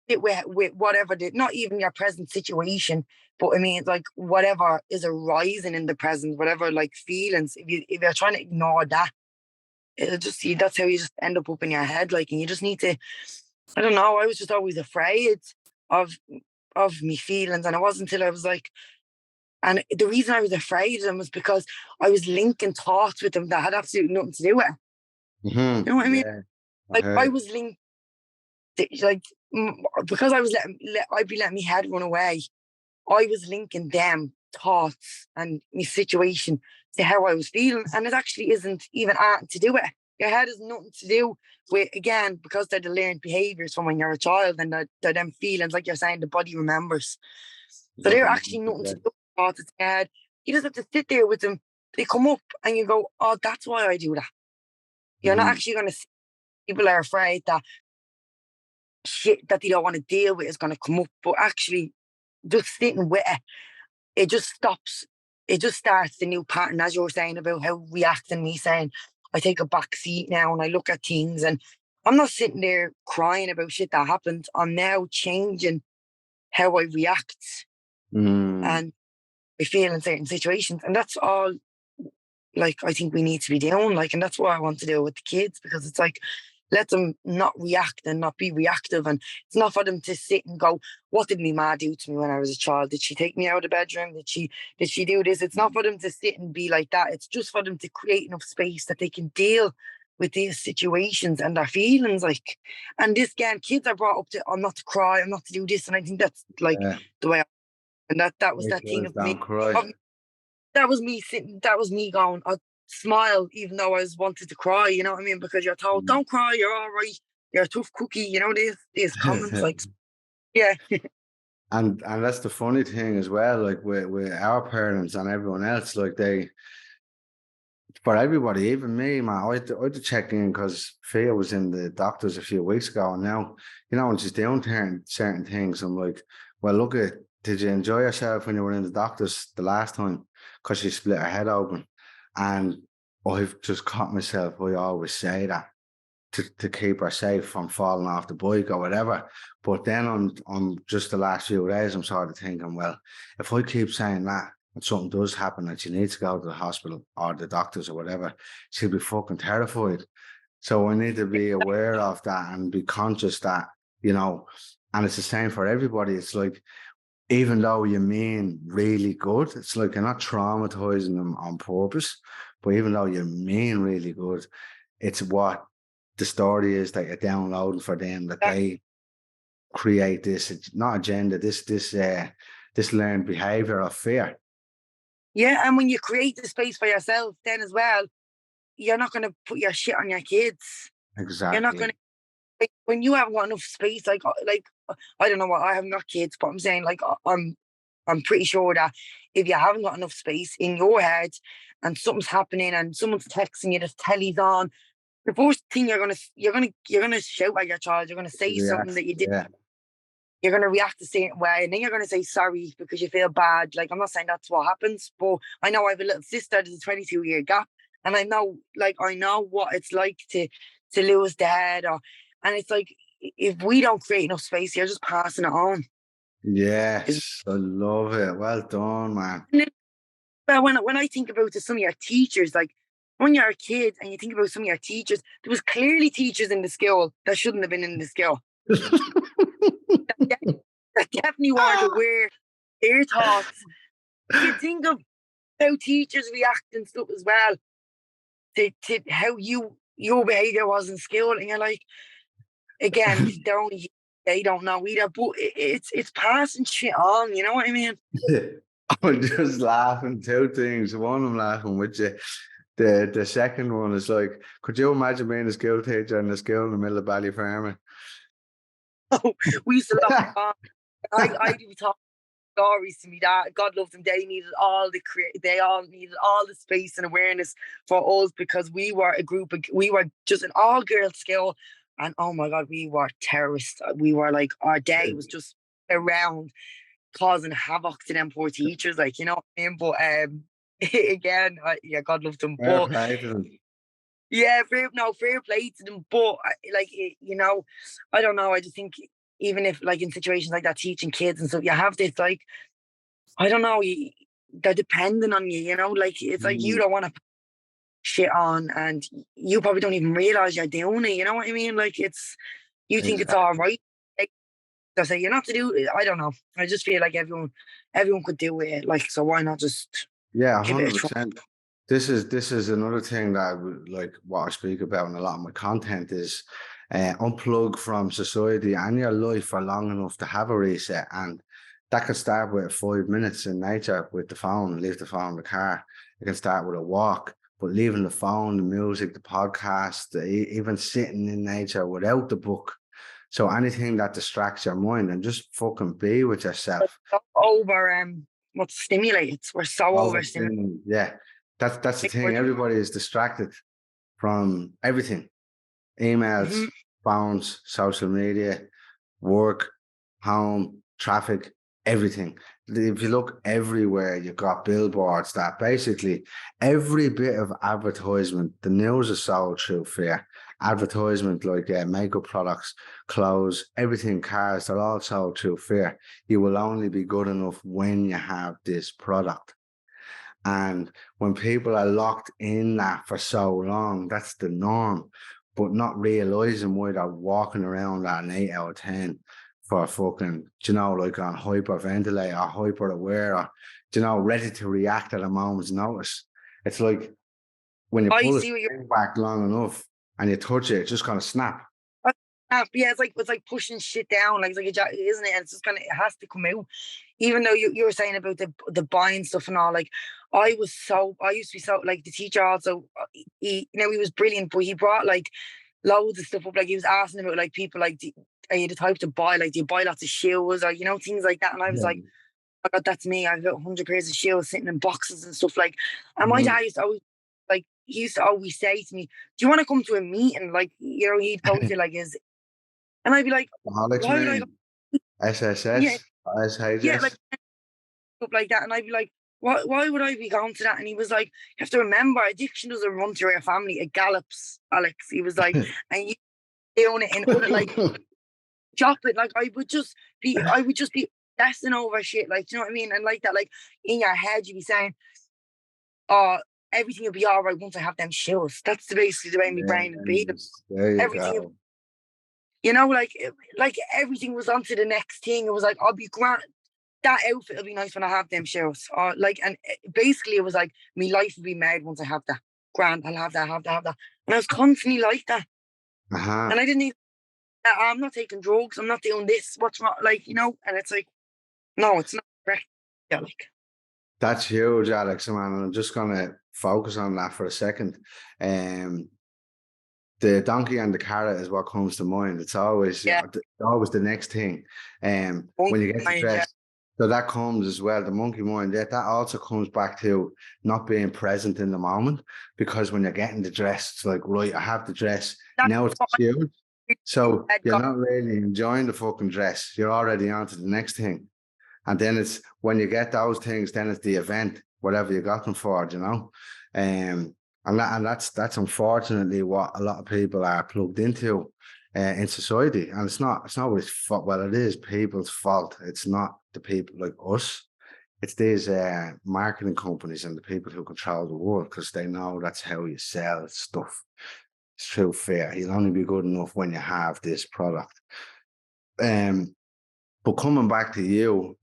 Sit with whatever not even your present situation, but I mean like whatever is arising in the present, whatever like feelings. If you're trying to ignore that, it'll just see that's how you just end up in your head. Like, and you just need to. I don't know. I was just always afraid of me feelings, and it wasn't until I was like, and the reason I was afraid of them was because I was linking thoughts with them that had absolutely nothing to do with it. You know what I mean? Yeah. Like I was linked, like because I was I'd be letting my head run away. I was linking them thoughts and my situation to how I was feeling, and it actually isn't even anything to do with it. Your head has nothing to do with, again, because they're the learned behaviours from when you're a child, and they're them feelings, like you're saying, the body remembers. So they're actually nothing to do with thoughts in your head. You just have to sit there with them. They come up and you go, oh, that's why I do that. You're not actually going to see people are afraid that shit that they don't want to deal with is going to come up, but actually just sitting with it, it just stops. It just starts the new pattern, as you were saying about how reacting, me saying, I take a back seat now and I look at things, and I'm not sitting there crying about shit that happened. I'm now changing how I react and I feel in certain situations. And that's all like I think we need to be doing. Like, and that's what I want to do with the kids, because it's like, let them not react and not be reactive. And it's not for them to sit and go, what did my ma do to me when I was a child? Did she take me out of the bedroom? Did she do this? It's not for them to sit and be like that. It's just for them to create enough space that they can deal with these situations and their feelings. Like, and this again, kids are brought up to, I'm not to cry, I'm not to do this. And I think that's like the way and that was that thing of me. Don't cry. That was me sitting, that was me going, I smile even though I was wanted to cry, you know what I mean? Because you're told, don't cry, you're all right, you're a tough cookie, you know, these comments, like, yeah. And that's the funny thing as well, like with our parents and everyone else, like for everybody, even me, man, I had to check in because Fia was in the doctors a few weeks ago, and now, when she's doing certain things, I'm like, well, look did you enjoy yourself when you were in the doctors the last time? Because she split her head open. And I've just caught myself, I always say that to keep her safe from falling off the bike or whatever. But then on just the last few days, I'm sort of thinking, well, if I keep saying that and something does happen that she needs to go to the hospital or the doctors or whatever, she'll be fucking terrified. So I need to be aware of that and be conscious that, and it's the same for everybody. It's like, even though you mean really good, it's like you're not traumatizing them on purpose, but even though you mean really good, it's what the story is that you're downloading for them, that they create this, not agenda, this learned behavior of fear. Yeah, and when you create the space for yourself then as well, you're not going to put your shit on your kids. You're not going Exactly. to, like, when you haven't got enough space, like I don't know what, I haven't got kids, but I'm saying, like, I'm pretty sure that if you haven't got enough space in your head and something's happening and someone's texting you, the telly's on, the first thing you're gonna shout at your child. You're gonna say something that you did. Yeah. You're gonna react the same way, and then you're gonna say sorry because you feel bad. Like, I'm not saying that's what happens, but I know I have a little sister. There's a 22-year gap, and I know what it's like to lose the head, and it's like, if we don't create enough space, you're just passing it on. Yes, I love it. Well done, man. But when I think about some of your teachers, like when you're a kid and you think about some of your teachers, there was clearly teachers in the school that shouldn't have been in the school. That definitely weren't aware their thoughts. You think of how teachers react and stuff as well to how your behaviour was in school, and you're like, again, they don't know either, but it's passing shit on. You know what I mean? I'm just laughing. Two things. One, I'm laughing with you. The second one is like, could you imagine being a school teacher in the school in the middle of Ballyfermot? We used to love I do talk stories to me that God loved them. They needed they all needed all the space and awareness for us, because we were a group we were just an all girls school, and oh my God, we were terrorists. We were like, our day was just around causing havoc to them poor teachers, like, you know what I mean? But again, yeah, God love them, Fair but play to them. yeah, fair play to them. But I don't know. I just think even if like in situations like that, teaching kids and stuff, you have this like I don't know. They're dependent on you. Like it's like you Mm, don't want to shit on, and you probably don't even realize you're doing it. You know what I mean? Like you think it's all exactly. right. Like they say you're not to do it. I don't know. I just feel like everyone could do it. Like so, why not just Yeah, give it a try? 100%. This is another thing that I would like what I speak about in a lot of my content is unplug from society and your life for long enough to have a reset. And that can start with 5 minutes in nature with the phone, leave the phone in the car. It can start with a walk, but leaving the phone, the music, the podcast, even sitting in nature without the book. So anything that distracts your mind and just fucking be with yourself. So over what's stimulated. We're so overstimulated. Overstimulated. Yeah, that's the Like, we're thing. Everybody is distracted from everything: emails, mhm. phones, social media, work, home, traffic, everything. If you look everywhere, you've got billboards that basically every bit of advertisement, the news is sold through fear. Advertisement like makeup products, clothes, everything, cars, they're all sold through fear. You will only be good enough when you have this product. And when people are locked in that for so long, that's the norm. But not realizing why they're walking around at an 8 out of 10 for fucking, like on hyperventilate or hyper aware or, ready to react at a moment's notice. It's like when you I pull a see what you're. string back long enough and you touch it, it's just gonna snap. Yeah, it's like pushing shit down, like isn't it? And it's just kind of it has to come out. Even though you were saying about the buying stuff and all, like I used to be so like the teacher also. He was brilliant, but he brought like loads of stuff up. Like he was asking about like people like are you the type to buy like do you buy lots of shoes or things like that? And I was Yeah. like, oh my God, that's me. I've got 100 pairs of shoes sitting in boxes and stuff like. And my Mhm. dad used to always like he used to always say to me, "Do you want to come to a meeting?" Like he'd go to like his and I'd be like, Alex, why would I go? man. Yeah, SSS, yeah, like SHS. stuff like that. And I'd be like, why would I be going to that? And he was like, you have to remember, addiction doesn't run through your family. It gallops, Alex. He was like, and you doing it in other like chocolate. Like I would just be obsessing over shit. Like, do you know what I mean? And like that, like in your head, you'd be saying, oh, everything will be all right once I have them shoes. That's basically the way my brain would be. Yes, there you Everything go. like everything was on to the next thing. It was like, I'll be grand. That outfit will be nice when I have them shoes. Or like, and basically it was like, my life will be made once I have that. Grand, I'll have that. And I was constantly like that. Uh-huh. And I didn't even, I'm not taking drugs. I'm not doing this. What's wrong? Like, and it's like, no, it's not correct. Yeah, like, That's huge, Alex, man. And I'm just gonna focus on that for a second. Um, the donkey and the carrot is what comes to mind. It's always, yeah, always the next thing. monkey When you get to mind, yeah. dress, so that comes as well. The monkey mind, that also comes back to not being present in the moment. Because when you're getting the dress, it's like, right, I have the dress That's now. It's what cute, my so head you're got. not really enjoying the fucking dress. You're already on to the next thing. And then it's when you get those things, then it's the event, whatever you got them for. And that's unfortunately what a lot of people are plugged into in society. And it's not what it's fault. Well, it is people's fault. It's not the people like us. It's these marketing companies and the people who control the world because they know that's how you sell stuff. It's true fair. You'll only be good enough when you have this product. Um, but coming back to you,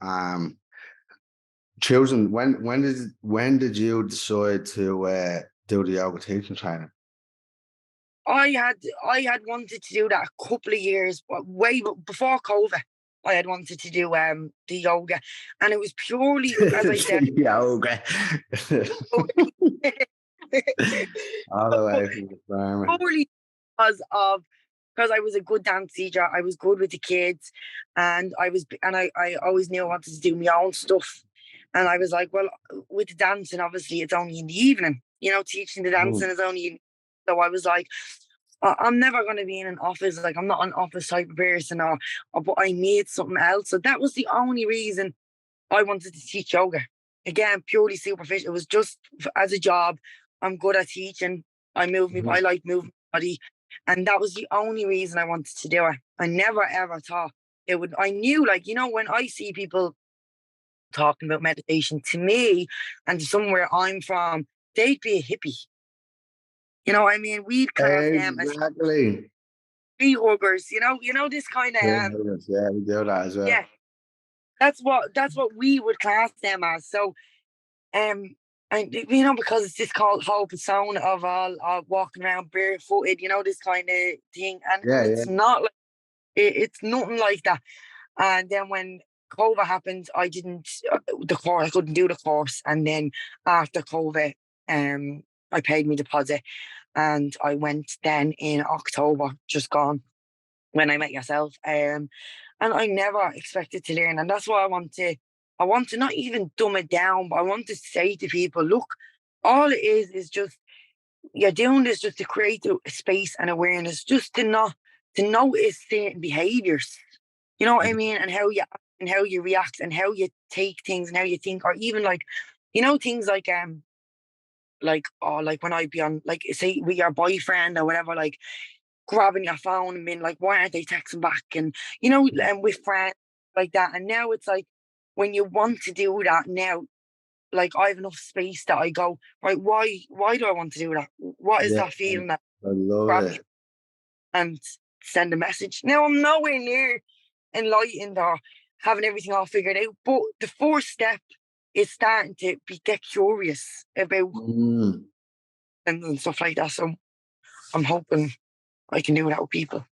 choosing when did you decide to do the yoga teaching training? I had wanted to do that a couple of years, way before COVID. I had wanted to do the yoga, and it was purely, as I said, Yoga. All the way from the farmer. purely because I was a good dance teacher. I was good with the kids, and I always knew I wanted to do my own stuff. And I was like, well, with the dancing, obviously, it's only in the evening. Teaching the dancing Mm. is only. So I was like, I'm never going to be in an office. Like I'm not an office type of person, or but I need something else. So that was the only reason I wanted to teach yoga. again, purely superficial. It was just as a job. I'm good at teaching. I like moving my body. And that was the only reason I wanted to do it. I never ever thought it would. I knew, like, when I see people talking about meditation, to me and to somewhere I'm from, they'd be a hippie. You know what I mean? We'd class them as Exactly. tree huggers, this kind of Yeah, we do that as well. yeah, that's what we would class them as. So and because it's this called whole persona of all walking around barefooted, this kind of thing. And Yeah, yeah. it's not like it's nothing like that. And then when COVID happened, I didn't the course. I couldn't do the course. And then after COVID, I paid my deposit, and I went then in October, just gone, when I met yourself. And I never expected to learn, and that's why I want to. I want to not even dumb it down, but I want to say to people, look, all it is just you're doing this just to create a space and awareness, just to notice certain behaviors. You know what I mean? And how you act and how you react and how you take things and how you think, or even like, things like when I'd be on, like, say with your boyfriend or whatever, like grabbing your phone and being like, why aren't they texting back? And and with friends like that. And now it's like when you want to do that now, like I have enough space that I go, right, why do I want to do that? What is Yeah, that feeling that I love grab me it. and send a message? Now I'm nowhere near enlightened or having everything all figured out, but the first step is starting to get curious about Mm. and stuff like that. So I'm hoping I can do that with people.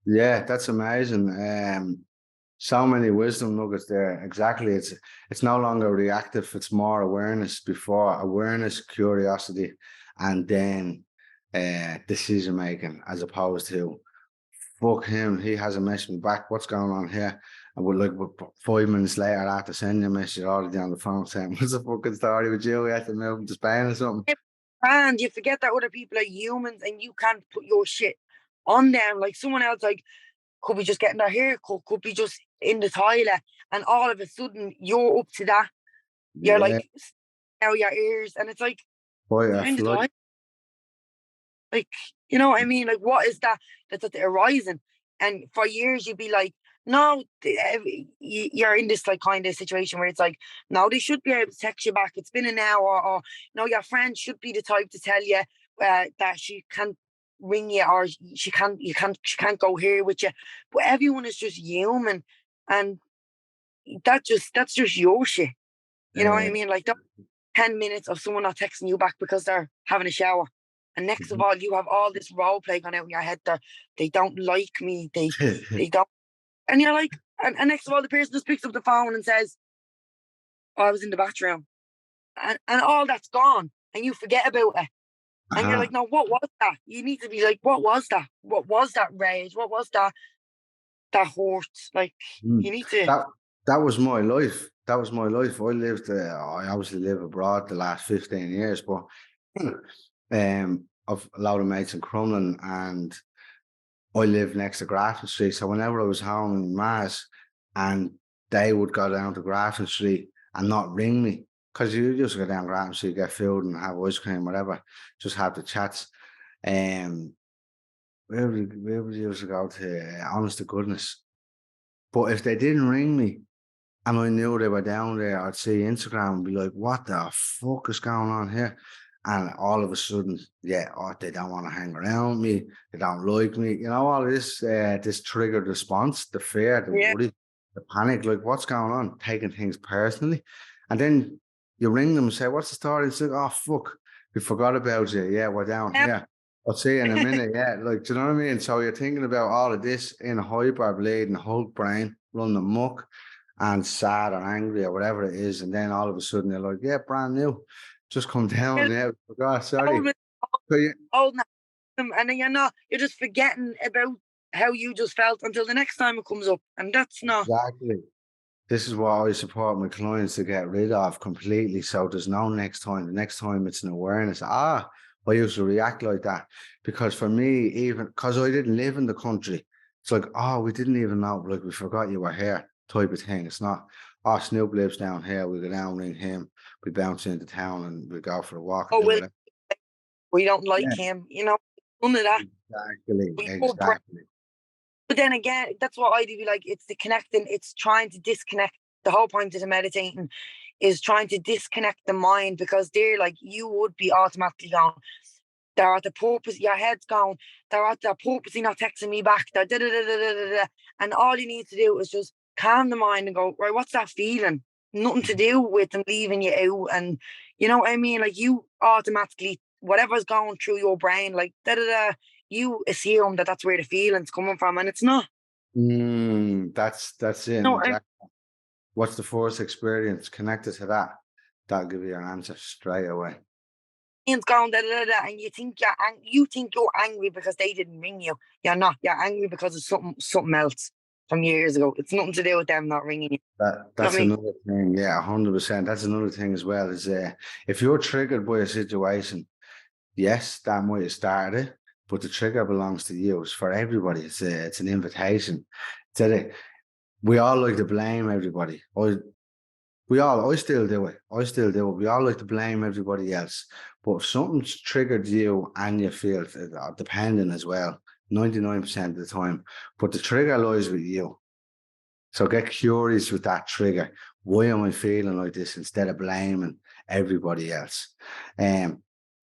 Yeah, that's amazing. So many wisdom nuggets there. Exactly. It's no longer reactive, it's more awareness. Before awareness, curiosity, and then decision making, as opposed to fuck him, he hasn't messaged me back. What's going on here? And we're 5 minutes later after sending a message already on the phone saying, what's the fucking story with you? We have to move him to Spain or something. And you forget that other people are humans and you can't put your shit on them. Like someone else, like, could be just getting their hair cut, could be just in the toilet, and all of a sudden you're up to that. You're Yeah, like, now your ears, and it's like, boy, I you're in the flood. toilet. Like, you know what I mean? Like, what is that? That's at the horizon. And for years, you'd be like, no, you're in this like kind of situation where it's like, no, they should be able to text you back. It's been an hour, or no, your friend should be the type to tell you that she can't ring you, or she can't go here with you. But everyone is just human, and that's just your shit. You know what I Uh, mean? Like that 10 minutes of someone not texting you back because they're having a shower. And next of all, you have all this role play going out in your head that they don't like me. They don't. And you're like, and next of all, the person just picks up the phone and says, oh, I was in the bathroom. And all that's gone. And you forget about it. And you're uh-huh. like, no, what was that? You need to be like, what was that? What was that rage? What was that hurt? Like, Mm. you need to. That was my life. That was my life. I obviously live abroad the last 15 years, but I've a lot of mates in Crumlin, and I live next to Grafton Street. So whenever I was home in Mars, and they would go down to Grafton Street and not ring me, because you just go down Grafton Street, get food and have ice cream, whatever, just have the chats. Um, where would you used to go to? Honest to goodness. But if they didn't ring me and I knew they were down there, I'd see Instagram and be like, what the fuck is going on here? And all of a sudden, yeah, oh, they don't want to hang around me. They don't like me. You know, all this triggered response, the fear, the Yeah. worry, the panic, like what's going on? Taking things personally. And then you ring them and say, what's the story? It's like, oh, fuck, we forgot about you. Yeah, we're down here. I'll see you in a minute. Yeah, like, do you know what I mean? So you're thinking about all of this in a hyperbleed Hulk brain, running amok and sad or angry or whatever it is, and then all of a sudden they're like, "Yeah, brand new, just come down." Yeah, forgot. Sorry. So you, Holding them, and then you're just forgetting about how you just felt until the next time it comes up, and that's not. exactly. This is what I support my clients to get rid of completely. So there's no next time. The next time it's an awareness. Ah, I used to react like that because for me, even because I didn't live in the country, it's like, oh, we didn't even know. Like we forgot you were here, type of thing. It's not. Oh, Snoop lives down here. We go down ring him. we bounce into town and we go for a walk and Oh do well, it. we don't like Yeah, him, none of that. exactly, We go exactly. But then again, that's what I do. Like, it's the connecting. It's trying to disconnect. The whole point of the meditating is trying to disconnect the mind, because they're like, you would be automatically going. They're at the purpose. Your head's going. They're purposely not texting me back. They're da da da da da da. Da. And all you need to do is just calm the mind and go, right, what's that feeling? Nothing to do with them leaving you out. And you know what I mean? Like, you automatically, whatever's going through your brain, like da da da, you assume that that's where the feeling's coming from, and it's not. That's it. No, I Exactly. What's the first experience connected to that? That'll give you your answer straight away. mean, it's going da da da da, and you think you're angry because they didn't ring you. You're not. You're angry because of something else from years ago. It's nothing to do with them not ringing you. You know what That's I mean? another thing. Yeah, 100%. That's another thing as well. Is if you're triggered by a situation, yes, that might have started it, but the trigger belongs to you. It's for everybody. It's an invitation. We all like to blame everybody. I still do it. I still do it. We all like to blame everybody else. But if something's triggered you and you feel it, depending as well, 99% of the time, but the trigger lies with you. So get curious with that trigger. Why am I feeling like this, instead of blaming everybody else?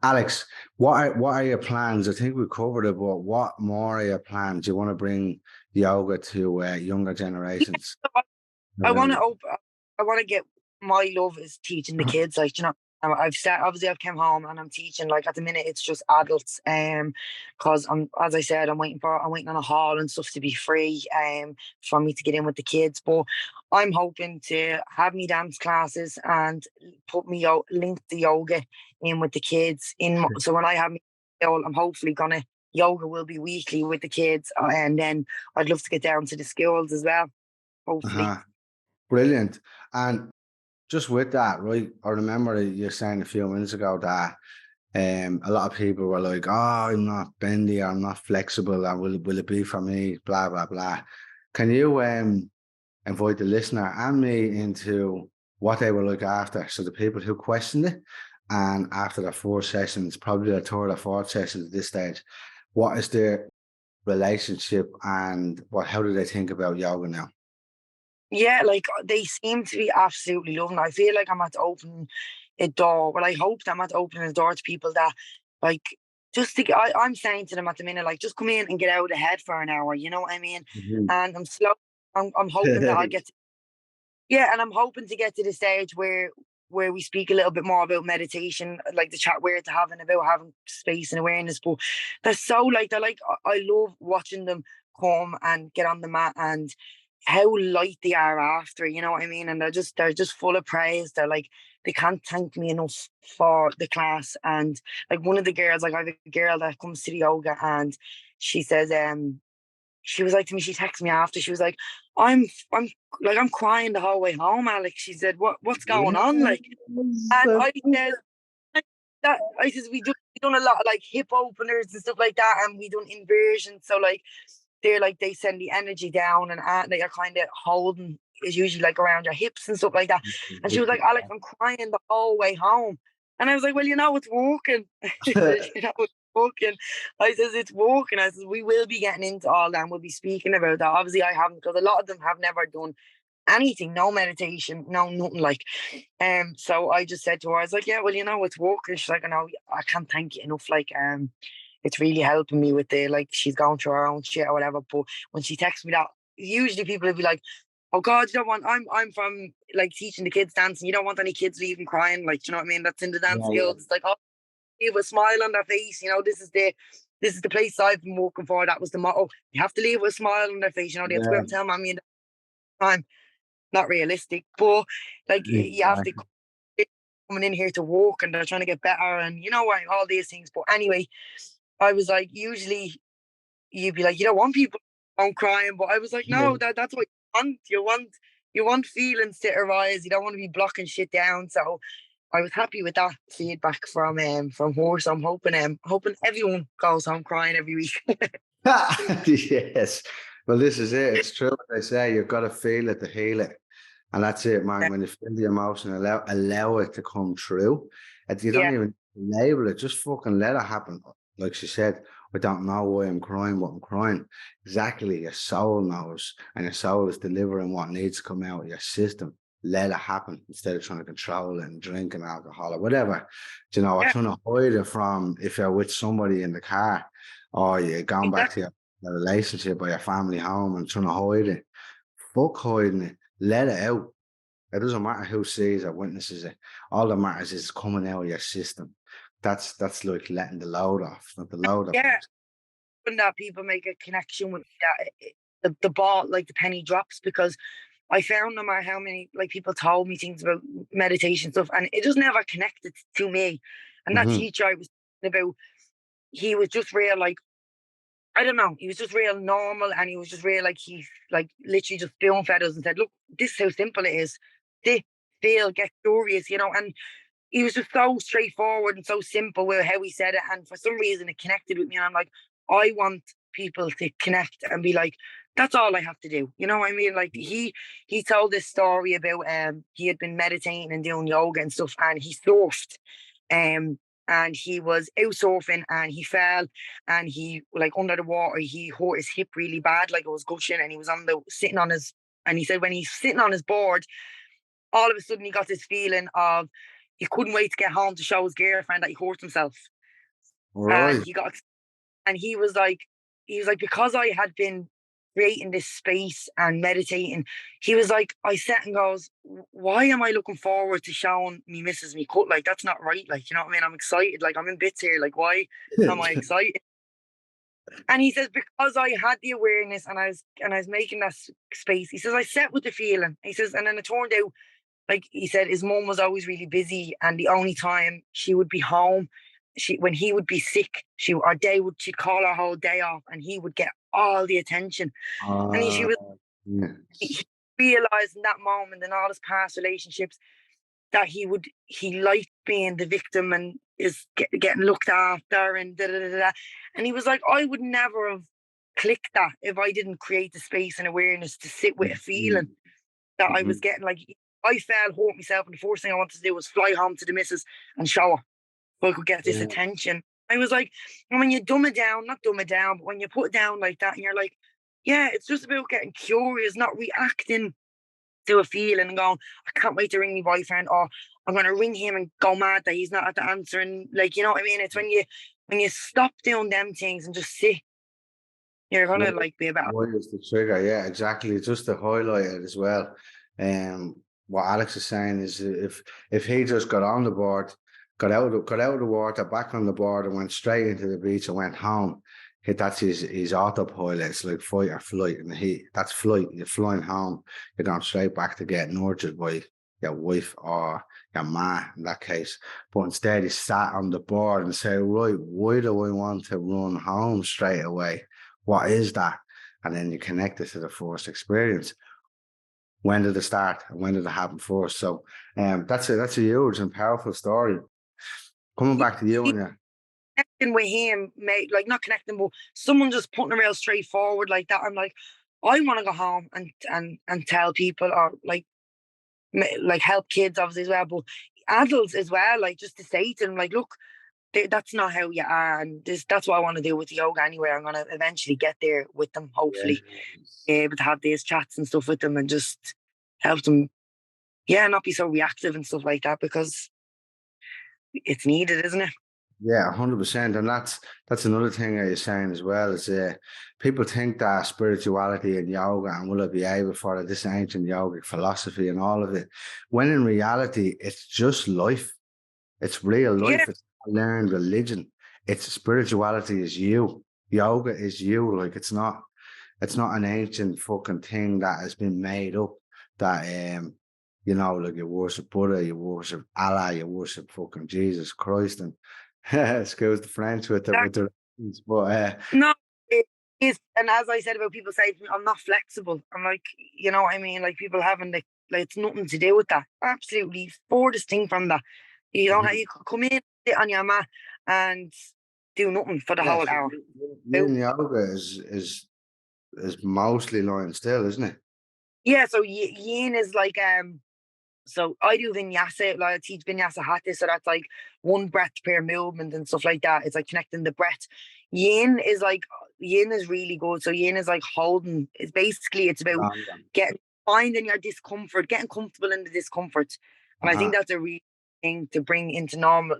Alex, what are your plans? I think we covered it, but what more are your plans? Do you want to bring yoga to younger generations? I want Around to open. I want to get. My love is teaching the kids. Like, I've started. Obviously, I've come home and I'm teaching. Like, at the minute, it's just adults. Because as I said, I'm waiting on a hall and stuff to be free. For me to get in with the kids. But I'm hoping to have me dance classes and put me out, link the yoga in with the kids. So when I have me, I'm hopefully gonna yoga will be weekly with the kids, and then I'd love to get down to the schools as well. Hopefully. uh-huh. Brilliant. And just with that, right? I remember you saying a few minutes ago that a lot of people were like, "Oh, I'm not bendy, I'm not flexible, and will it be for me?" Blah blah blah. Can you invite the listener and me into what they were like after? So the people who questioned it, and after the 4 sessions, probably the third or fourth session at this stage, what is their relationship, and how do they think about yoga now? Yeah, like, they seem to be absolutely loving it. I feel like I'm at to open a door. Well, I hope that I'm at to open a door to people that, like, just to get, I'm saying to them at the minute, like, just come in and get out of the head for an hour. You know what I mean? Mhm. And I'm slow. I'm hoping that I get. Yeah, and I'm hoping to get to the stage where we speak a little bit more about meditation, like the chat we're having about having space and awareness. But they're like I love watching them come and get on the mat, and how light they are after, you know what I mean? And they're just full of praise. They're like, they can't thank me enough for the class. And like, one of the girls, like, I have a girl that comes to the yoga, and she says, she was like to me, she texted me after, she was like, I'm like, I'm crying the whole way home, Alex. She said, what's going on? Like, Yes, and that's I said that I says we done a lot of, like, hip openers and stuff like that, and we done inversions. So, like, they send the energy down, and they are kind of holding is usually like around your hips and stuff like that. And she was like, Alex, I'm crying the whole way home. And I was like, well, it's working. She says, it's working. I says, it's working. I says, we will be getting into all that, and we'll be speaking about that. Obviously, I haven't, because a lot of them have never done anything, no meditation, no nothing, like. So I just said to her, I was like, yeah, well, it's working. She's like, no, I can't thank you enough. Like, it's really helping me with the, like, she's going through her own shit or whatever. But when she texts me that, usually people will be like, oh God, you don't want, I'm from, like, teaching the kids dancing. You don't want any kids leaving crying. Like, do you know what I mean? That's in the dance yeah, yeah. skills. It's like, oh, leave a smile on their face. This is the place I've been working for. That was the motto. You have to leave with a smile on their face. They have to go out Yeah, and tell mommy and time. Not realistic, but, like, you have to exactly. coming in here to work, and they're trying to get better, and what, all these things. But anyway, I was like, usually you'd be like, you don't want people on crying, but I was like, Yeah. no, that's what you want. You want feelings to arise. You don't want to be blocking shit down. So I was happy with that feedback from her. So I'm hoping everyone goes home crying every week. Yes. Well, this is it. It's true what they say. You've got to feel it to heal it. And that's it, man. When you feel the emotion, allow it to come through. And you don't Yeah, even label it, just fucking let it happen. Like she said, I don't know why I'm crying, what I'm crying. Exactly. Your soul knows, and your soul is delivering what needs to come out of your system. Let it happen instead of trying to control it and drinking alcohol or whatever. Do you know, or yeah, trying to hide it from if you're with somebody in the car or you're going back to exactly. your relationship or your family home and trying to hide it. Fuck hiding it. Let it out. It doesn't matter who sees or witnesses it. All that matters is coming out of your system. That's like letting the load off, not the load off. Yeah, when that people make a connection with that, the ball, like the penny drops, because I found no matter how many like people told me things about meditation stuff, and it just never connected to me. And that Mm-hmm. teacher I was talking about, he was just real like, I don't know, he was just real normal, and he was just real like he like literally just spoon fed us and said, "Look, this is how simple it is. This, feel, get curious," and he was just so straightforward and so simple with how he said it. And for some reason, it connected with me. And I'm like, I want people to connect and be like, that's all I have to do. You know what I mean? Like he told this story about he had been meditating and doing yoga and stuff, and he surfed. Um and he was out surfing and he fell, and he like under the water he hurt his hip really bad, like it was gushing, and he was on the sitting on his, and he said when he's sitting on his board, all of a sudden he got this feeling of he couldn't wait to get home to show his girlfriend that he hurt himself. And Right. and he was like, because I had been creating this space and meditating, he was like, I sat and goes, why am I looking forward to showing me missus me cut? Like, that's not right. Like, you know what I mean? I'm excited. Like, I'm in bits here. Like, why am I excited? And he says, because I had the awareness and I was making that space. He says, I sat with the feeling. He says, and then it turned out, like he said, his mum was always really busy, and the only time she would be home, when he would be sick, she'd call her whole day off, and he would get all the attention. And she Uh, was yeah. he realized in that moment in all his past relationships that he liked being the victim and is getting looked after and da da da da. And he was like, I would never have clicked that if I didn't create the space and awareness to sit with a feeling that I was Mhm. getting. Like, I fell, hurt myself, and the first thing I wanted to do was fly home to the missus and show her so I could get this Yeah. attention. I was like, and when you dumb it down, not dumb it down, but when you put it down like that, and you're like, yeah, it's just about getting curious, not reacting to a feeling and going, I can't wait to ring my boyfriend, or I'm gonna ring him and go mad that he's not at the answer. And like, you know what I mean? It's when you stop doing them things and just sit, you're gonna What like be a better. what is the trigger? Yeah, exactly. Just to highlight it as well. What Alex is saying is if he just got on the board, got out of the water, back on the board, and went straight into the beach and went home, that's his autopilot. It's like fight or flight, and that's flight. You're flying home. You're going straight back to get nurtured by your wife or your ma in that case. But instead, he sat on the board and said, right, why do I want to run home straight away? What is that? And then you connect it to the first experience. When did it start? And when did it happen first? So that's a huge and powerful story. Coming back to you and your Connecting with him, mate, like not connecting, but someone just putting it real straightforward like that. I'm like, I want to go home and tell people, or like help kids obviously as well, but adults as well, like just to say to them, like, look, that's not how you are, and that's what I want to do with yoga anyway. I'm gonna eventually get there with them, hopefully, be able to have these chats and stuff with them and just help them, yeah, not be so reactive and stuff like that, because it's needed, isn't it? Yeah, 100%. And that's another thing that you're saying as well is people think that spirituality and yoga and will it be able for this ancient yogic philosophy and all of it, when in reality it's just life. It's real Yeah, life. It's not learned religion. It's spirituality is you. Yoga is you. Like it's not an ancient fucking thing that has been made up that like you worship Buddha, you worship Allah, you worship fucking Jesus Christ and excuse the French with the that, but no, it is. And as I said about people saying to me, I'm not flexible. I'm like, you know what I mean? Like people having like it's nothing to do with that. Absolutely furthest thing from that. You don't have, mhm. you could come in, sit on your mat and do nothing for the Yeah, whole so hour. yin yoga is mostly lying still, isn't it? Yeah, so yin is like so I do vinyasa, like I teach vinyasa hatha, so that's like one breath per movement and stuff like that. It's like connecting the breath. Yin is like yin is really good. So yin is like holding. It's about London. getting finding your discomfort, getting comfortable in the discomfort. And I think Uh-huh. that's a real thing to bring into normal.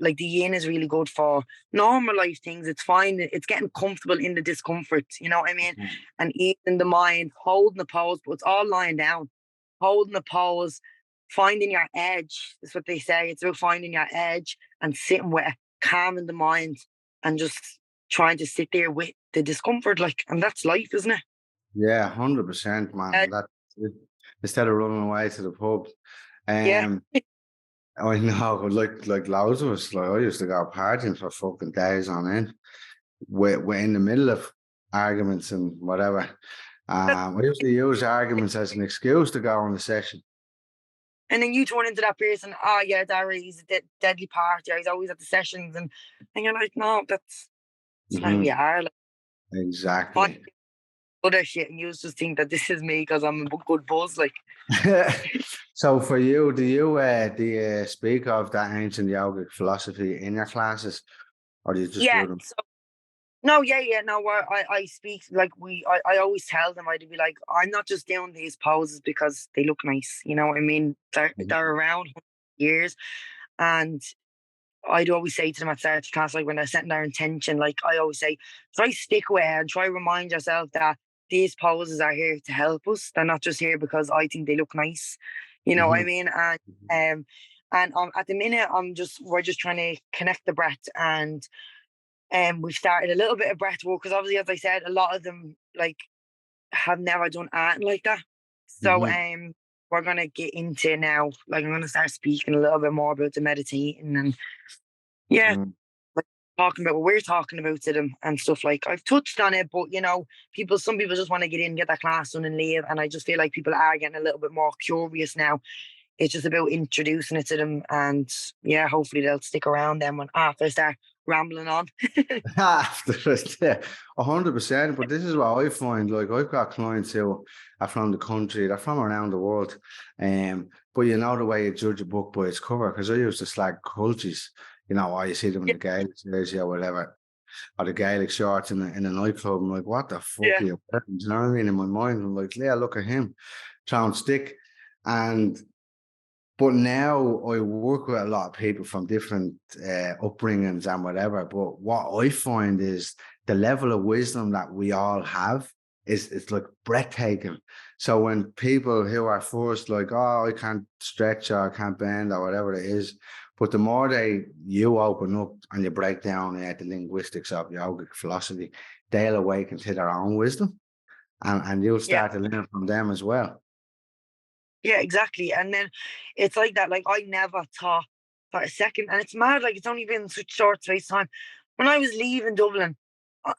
Like the yin is really good for normal life things. It's fine. It's getting comfortable in the discomfort. You know what I mean? Uh-huh. And easing the mind, holding the pose, but it's all lying down, holding the pose, finding your edge. That's what they say. It's about finding your edge and sitting with it, calming the mind, and just trying to sit there with the discomfort. Like, and that's life, isn't it? Yeah, 100%, man. Uh, And that it, instead of running away to the pub. yeah. Um, I know, like loads of us, like I used to go partying for fucking days on end. We're in the middle of arguments and whatever. I usually use arguments as an excuse to go on the session. And then you turn into that person. Oh yeah, Darragh, he's a deadly party. He's always at the sessions, and you're like, no, that's not who you Hmm. are. Like, find Exactly. other shit, and you just think that this is me because I'm a good buzz. Like, So for you, do you speak of that ancient yogic philosophy in your classes, or do you just yeah. do them? So no, yeah, yeah, no. I speak like I always tell them I'd be like, I'm not just doing these poses because they look nice. You know what I mean? They're around years, and I'd always say to them at the start of class, like when they're setting their intention, like I always say, try stick with it and try remind yourself that these poses are here to help us. They're not just here because I think they look nice. You know what I Mhm. mean? And at the minute, we're just trying to connect the breath, and we've started a little bit of breath work because obviously, as I said, a lot of them like have never done anything like that. So Mhm. we're gonna get into now. Like I'm gonna start speaking a little bit more about the meditating and yeah, Mhm. like talking about what we're talking about to them and stuff. Like I've touched on it, but some people just want to get in, get that class done and leave. And I just feel like people are getting a little bit more curious now. It's just about introducing it to them, and yeah, hopefully they'll stick around then when after I start rambling on. After it, yeah, 100%. But this is what I find. Like I've got clients who are from the country, they're from around the world. But you know the way you judge a book by its cover, because I used to slag cultures. You see them in Yeah, the Gaelic jersey or whatever, or the Gaelic shorts in a nightclub. I'm like, what the fuck yeah, are you wearing? Do you know what I mean? In my mind, I'm like, yeah, look at him, throwing stick. And but now I work with a lot of people from different upbringings and whatever. But what I find is the level of wisdom that we all have is it's like breathtaking. So when people who are first like, oh, I can't stretch or I can't bend or whatever it is, but the more you open up and you break down the linguistics of yogic philosophy, they'll awaken to their own wisdom, and you'll yeah. start to learn from them as well. Yeah, exactly. And then it's like that. Like I never thought for a second, and it's mad. Like it's only been such short space time. When I was leaving Dublin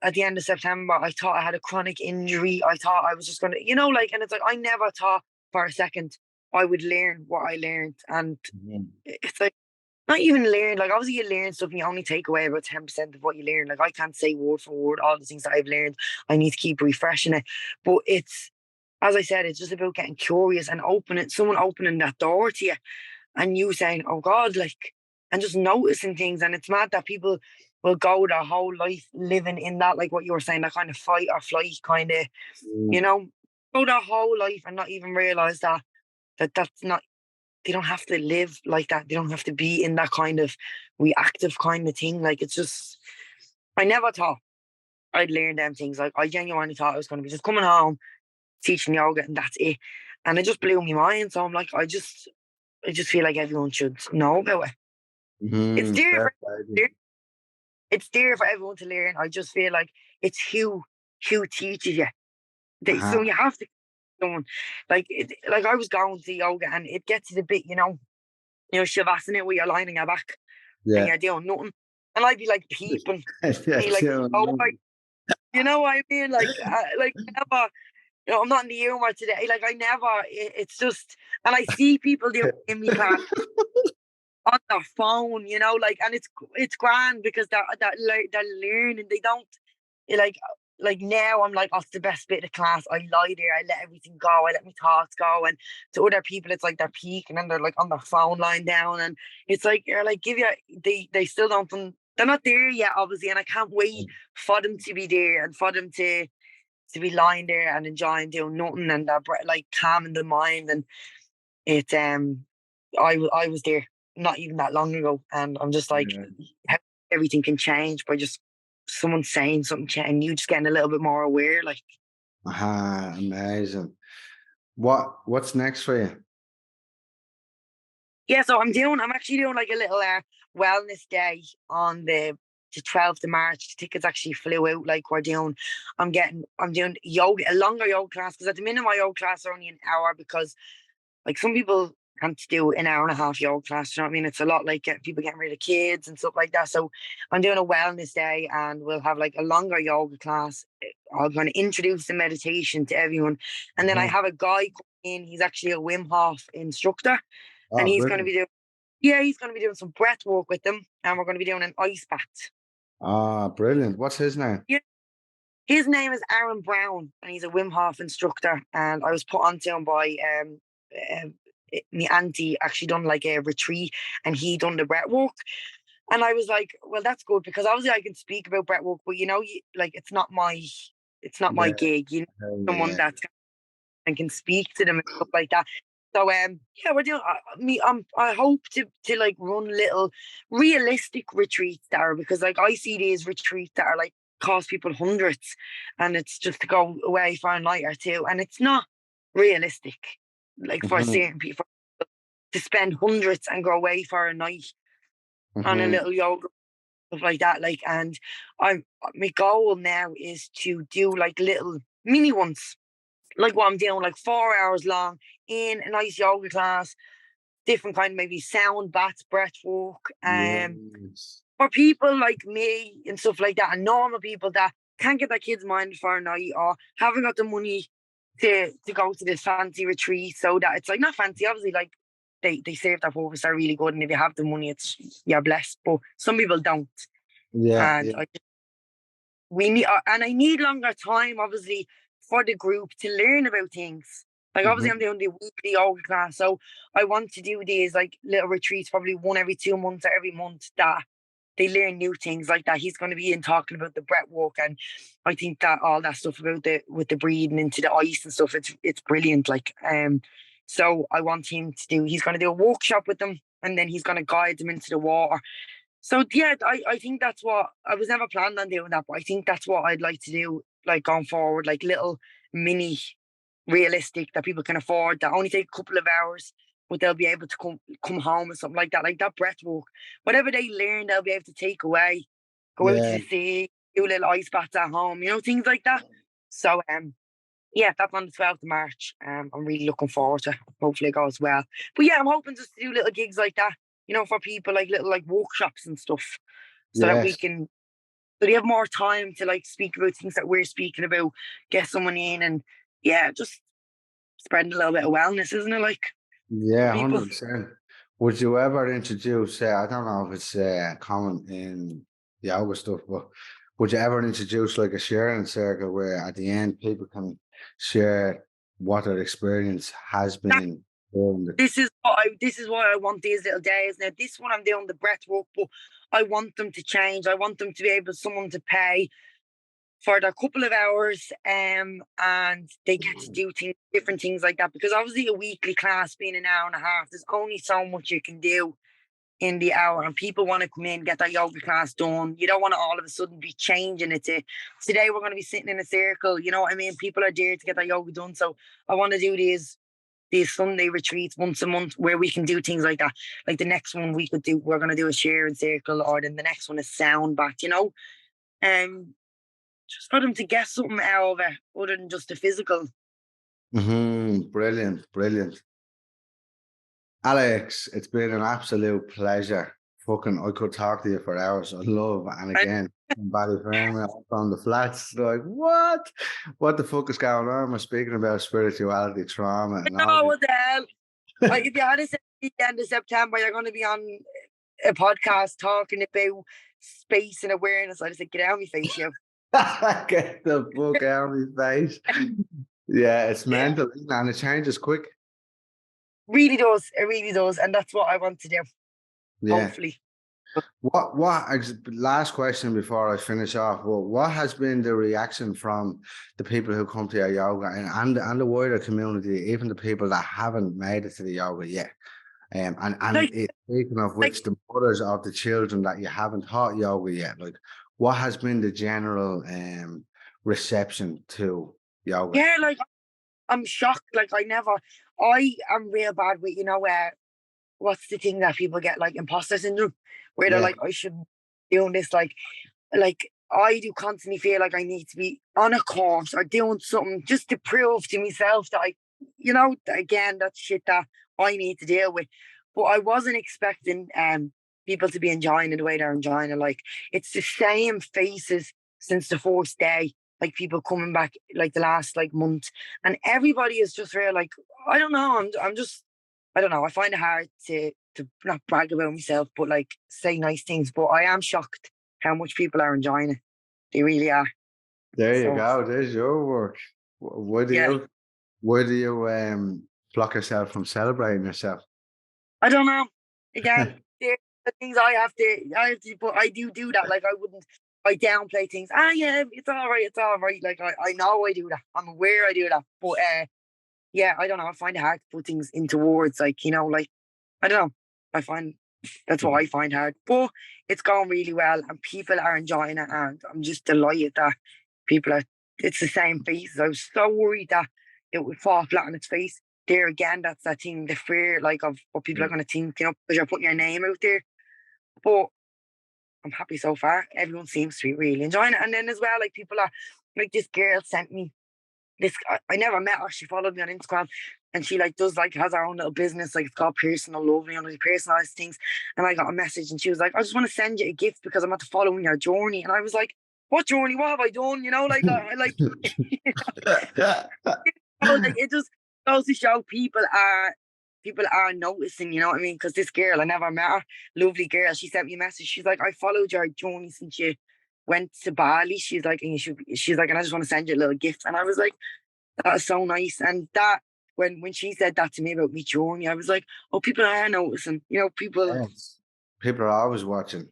at the end of September, I thought I had a chronic injury. I thought I was just gonna, like, and it's like I never thought for a second I would learn what I learned, and Mhm. it's like not even learn. Like obviously you learn stuff, and you only take away about 10% of what you learn. Like I can't say word for word all the things that I've learned. I need to keep refreshing it, but it's as I said, it's just about getting curious and someone opening that door to you and you saying, oh God, like, and just noticing things. And it's mad that people will go their whole life living in that, like what you were saying, that kind of fight or flight kind of, you Mm. know, go their whole life and not even realize that's not, they don't have to live like that. They don't have to be in that kind of reactive kind of thing. Like, it's just, I never thought I'd learn them things. Like, I genuinely thought I was going to be just coming home, teaching yoga and that's it. And it just blew my mind. So I'm like, I just feel like everyone should know about it. It's Mhm. there Fair for play. there- it's there for everyone to learn. I just feel like it's who teaches you. So Uh-huh. you have to someone like I was going to yoga and it gets to the bit, shavasana where you're lying on your back and Yeah. you're doing nothing. And I'd be like peeping, be Yes, like, yeah, oh, you know what I mean? Like never. I'm not in the humor today. Like I never. It's just, and I see people doing it in my class on their phone. Like, and it's grand because they're learning. They don't like. like now I'm like, oh, it's the best bit of class. I lie there, I let everything go, I let my thoughts go. And to other people, it's like they're peaking and they're like on their phone lying down. And it's like, you're like, they still don't, they're not there yet, obviously. And I can't wait for them to be there and for them to be lying there and enjoying doing nothing and like calming the mind. And it, I was there not even that long ago. And I'm just like, how everything can change by just someone saying something and you just getting a little bit more aware, like. Amazing. What's next for you? Yeah, so I'm actually doing like a little wellness day on the 12th of March. The tickets actually flew out. Like I'm doing yoga, a longer yoga class, because at the minute my yoga class are only an hour, because like some people can't do an hour and a half yoga class. You know what I mean? It's a lot, like people getting rid of kids and stuff like that. So I'm doing a wellness day and we'll have like a longer yoga class. I'm going to introduce the meditation to everyone. And then I have a guy come in, he's actually a Wim Hof instructor. And Oh, he's going to brilliant. he's going to be doing some breath work with them. And we're going to be doing an ice bath. Brilliant. What's his name? Yeah. His name is Aaron Brown and he's a Wim Hof instructor. And I was put onto him by my auntie, actually done like a retreat and he done the breath work. And I was like, well, that's good, because obviously I can speak about breath work, but like it's not my Yeah, gig. Someone yeah. that's and can speak to them and stuff like that. So yeah, we're doing I hope to like run little realistic retreats there, because like I see these retreats that are like cost people hundreds and it's just to go away for a night or two, and it's not realistic, like for Mm-hmm. certain people to spend hundreds and go away for a night on a Mm-hmm. little yoga, stuff like that. Like, and my goal now is to do like little mini ones, like what I'm doing, like 4 hours long in a nice yoga class, different kind of maybe sound baths, breath work, Yes. for people like me and stuff like that, and normal people that can't get their kids minded for a night or haven't got the money to go to this fancy retreat. So that it's like not fancy, obviously, like they serve their purpose, they're really good, and if you have the money, it's you're blessed. But some people don't, Yeah, and yeah. we need, and I need longer time, obviously, for the group to learn about things. Like obviously, I'm Mm-hmm. doing the weekly yoga class, so I want to do these like little retreats, probably one every 2 months or every month, that they learn new things like that. He's going to be in talking about the breath work, and I think that all that stuff about the with the breathing into the ice and stuff, it's brilliant. Like so I want him to do. He's going to do a workshop with them, and then he's going to guide them into the water. So yeah, I think that's what I was never planning on doing that, but I think that's what I'd like to do, like going forward, like little mini realistic that people can afford, that only take a couple of hours, but they'll be able to come home or something like that breath work. Whatever they learn, they'll be able to take away, go out to Yeah. the sea, do little ice baths at home, things like that. So yeah, that's on the 12th of March. I'm really looking forward to it. Hopefully it goes well. But yeah, I'm hoping just to do little gigs like that, for people, like little like workshops and stuff, so that we Yes. can, so they have more time to like speak about things that we're speaking about, get someone in, and yeah, just spreading a little bit of wellness, isn't it? Like for Yeah, people. 100%. Would you ever introduce, I don't know if it's common in yoga stuff, but would you ever introduce like a sharing circle where at the end people can share what their experience has That, been during the. this is why I want these little days. Now, this one I'm doing the breath work, but I want them to change. I want them to be able, someone to pay for their couple of hours, and they get to do different things like that. Because obviously, a weekly class being an hour and a half, there's only so much you can do in the hour, and people want to come in, get their yoga class done. You don't want to all of a sudden be changing it to today we're going to be sitting in a circle. You know what I mean? People are there to get their yoga done. So I want to do these Sunday retreats once a month where we can do things like that. Like the next one we're going to do a sharing circle, or then the next one is sound bath. Um, just for them to get something out of it other than just the physical. Brilliant, brilliant. Alex, it's been an absolute pleasure. I could talk to you for hours. I love, and I again, in Ballyfermot, from the flats, like, what? What the fuck is going on? We're speaking about spirituality, trauma, and all know this. what the hell. If you had said at the end of September, you're going to be on a podcast talking about space and awareness, I'd have said, get out of my face, you. Get the fuck out of his face. Yeah, it's mental, and it changes quick. Really does. It really does. And that's what I want to do, Yeah. hopefully. Last question before I finish off. Well, what has been the reaction from the people who come to your yoga and the wider community, even the people that haven't made it to the yoga yet? Like, Speaking of like, which, the mothers of the children that you haven't taught yoga yet, like what has been the general reception to yoga? yeah, like I'm shocked. Like I am real bad with, what's the thing that people get, like imposter syndrome, where they're Yeah, like, I should be doing this. Like I do constantly feel like I need to be on a course or doing something just to prove to myself that again, that's shit that I need to deal with. But I wasn't expecting people to be enjoying it the way they're enjoying it. Like it's the same faces since the first day. Like people coming back like the last like month, and everybody is just real. Like I don't know. I'm just I don't know. I find it hard to not brag about myself, but like say nice things. But I am shocked how much people are enjoying it. They really are. there you So go. There's your work. Where do yeah, you where do you block yourself from celebrating yourself? I don't know. Again, there the things I have to, but I do that. Like I downplay things. Yeah, it's all right, it's all right. Like I know I do that. I'm aware I do that. But yeah, I don't know. I find it hard to put things into words. Like like I don't know. I find that's what I find hard. But it's going really well, and people are enjoying it, and I'm just delighted that people are. It's the same faces. I was so worried that it would fall flat on its face. There again, that's that thing, the fear, like of what people are going to think, because you're putting your name out there. But I'm happy so far. Everyone seems to be really enjoying it, and then as well, like people are like this girl sent me this. I never met her. She followed me on Instagram, and she like does like has her own little business. Like it's called Personal Lovely, and personalized things. And I got a message, and she was like, "I just want to send you a gift because I'm at following your journey." And I was like, "What journey? What have I done?" Like I like, like it just goes to show people are noticing. You know what I mean? Because this girl, I never met her, lovely girl. She sent me a message. She's like, "I followed your journey since you went to Bali." She's like, and you should. She's like, and I just want to send you a little gift. And I was like, that is so nice. And that when she said that to me about me journey, I was like, oh, people are noticing. People. Yes. People are always watching.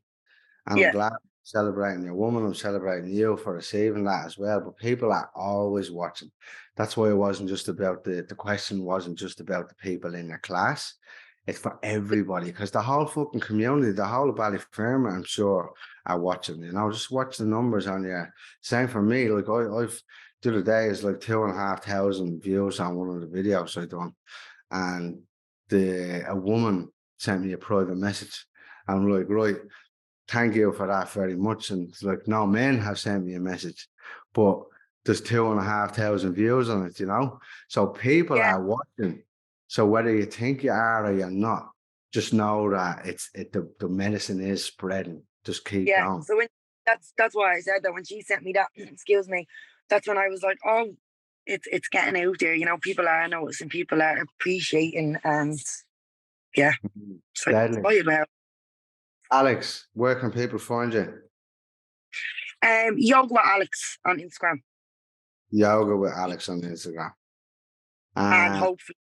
And I'm Yeah, glad you're celebrating your woman. I'm celebrating you for receiving that as well. But people are always watching. That's why it wasn't just about the question wasn't just about the people in your class. It's for everybody because the whole fucking community, the whole of Ballyfermot, I'm sure, are watching. Just watch the numbers on you. Same for me. Like I've the other day is like 2,500 views on one of the videos I done, and a woman sent me a private message. I'm like, right, thank you for that very much. And it's like, no, men have sent me a message, but there's 2,500 views on it. So people yeah, are watching. So whether you think you are or you're not, just know that the medicine is spreading. Just keep yeah. going. So that's why I said that when she sent me that. Excuse me. That's when I was like, oh, it's getting out there. People are noticing, people are appreciating, and yeah, so Deadly. excited about. Alex, where can people find you? Yoga with Alex on Instagram, Yoga with Alex on Instagram. and And hopefully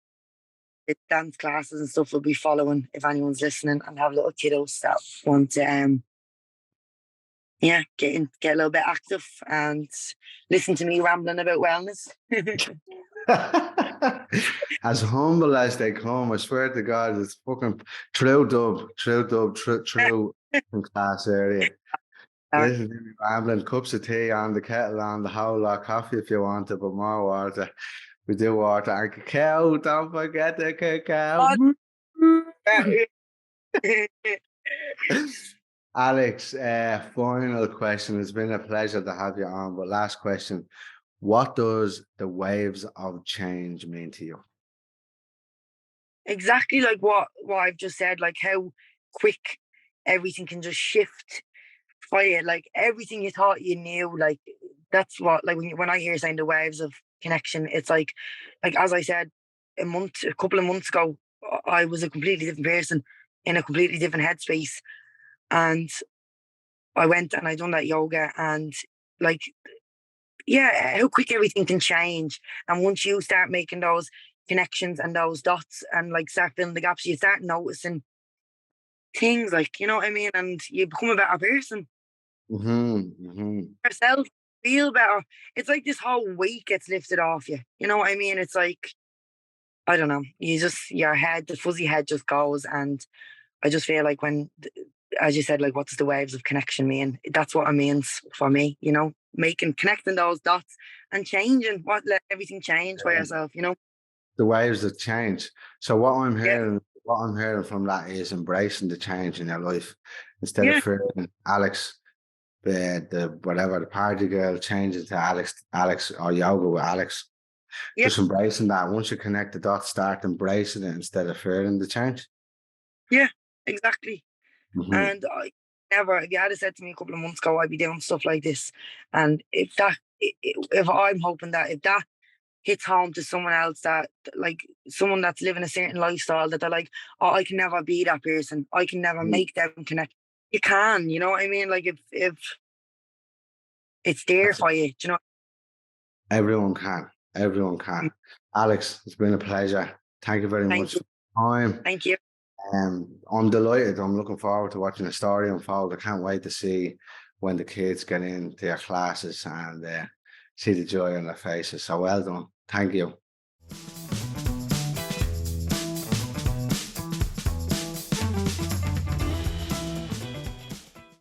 the dance classes and stuff will be following if anyone's listening and have little kiddos that want to yeah, get a little bit active and listen to me rambling about wellness. as humble as they come, I swear to God, it's fucking true from class area. Listen to me rambling, cups of tea on the kettle on the whole lot, coffee if you want it, but more water. We do water and cacao. Don't forget the cacao. Alex, final question. It's been a pleasure to have you on. But last question: what does the waves of change mean to you? Exactly like what I've just said, like how quick everything can just shift for you. Like everything you thought you knew, like that's what, like when I hear saying the waves of connection, it's like as I said, a couple of months ago, I was a completely different person in a completely different headspace, and I went and I done that yoga, and like, yeah, how quick everything can change. And once you start making those connections and those dots and like start filling the gaps, you start noticing things, like, you know what I mean? And you become a better person yourself, feel better. It's like this whole weight gets lifted off you. You know what I mean? It's like, I don't know, you just, your head, the fuzzy head just goes. And I just feel like when, as you said, like, what's the waves of connection mean? That's what it means for me, you know, connecting those dots and changing, let everything change for yourself, you know? The waves that change. So Yeah, what I'm hearing from that is embracing the change in your life instead of yeah, fearing Alex, the whatever the party girl changes to Alex or yoga with Alex. yeah, Just embracing that. Once you connect the dots, start embracing it instead of fearing the change. yeah, exactly. Hmm. And I never, if you had said to me a couple of months ago, I'd be doing stuff like this. And if I'm hoping that if that hits home to someone else, that like someone that's living a certain lifestyle, that they're like, oh, I can never be that person. I can never make them connect. You can, you know what I mean? Like if it's there That's it. for you, you know. Everyone can. Everyone can. Alex, it's been a pleasure. Thank you very Thank much you, for your time. thank you, I'm delighted. I'm looking forward to watching the story unfold. I can't wait to see when the kids get into their classes and see the joy on their faces. So well done. Thank you.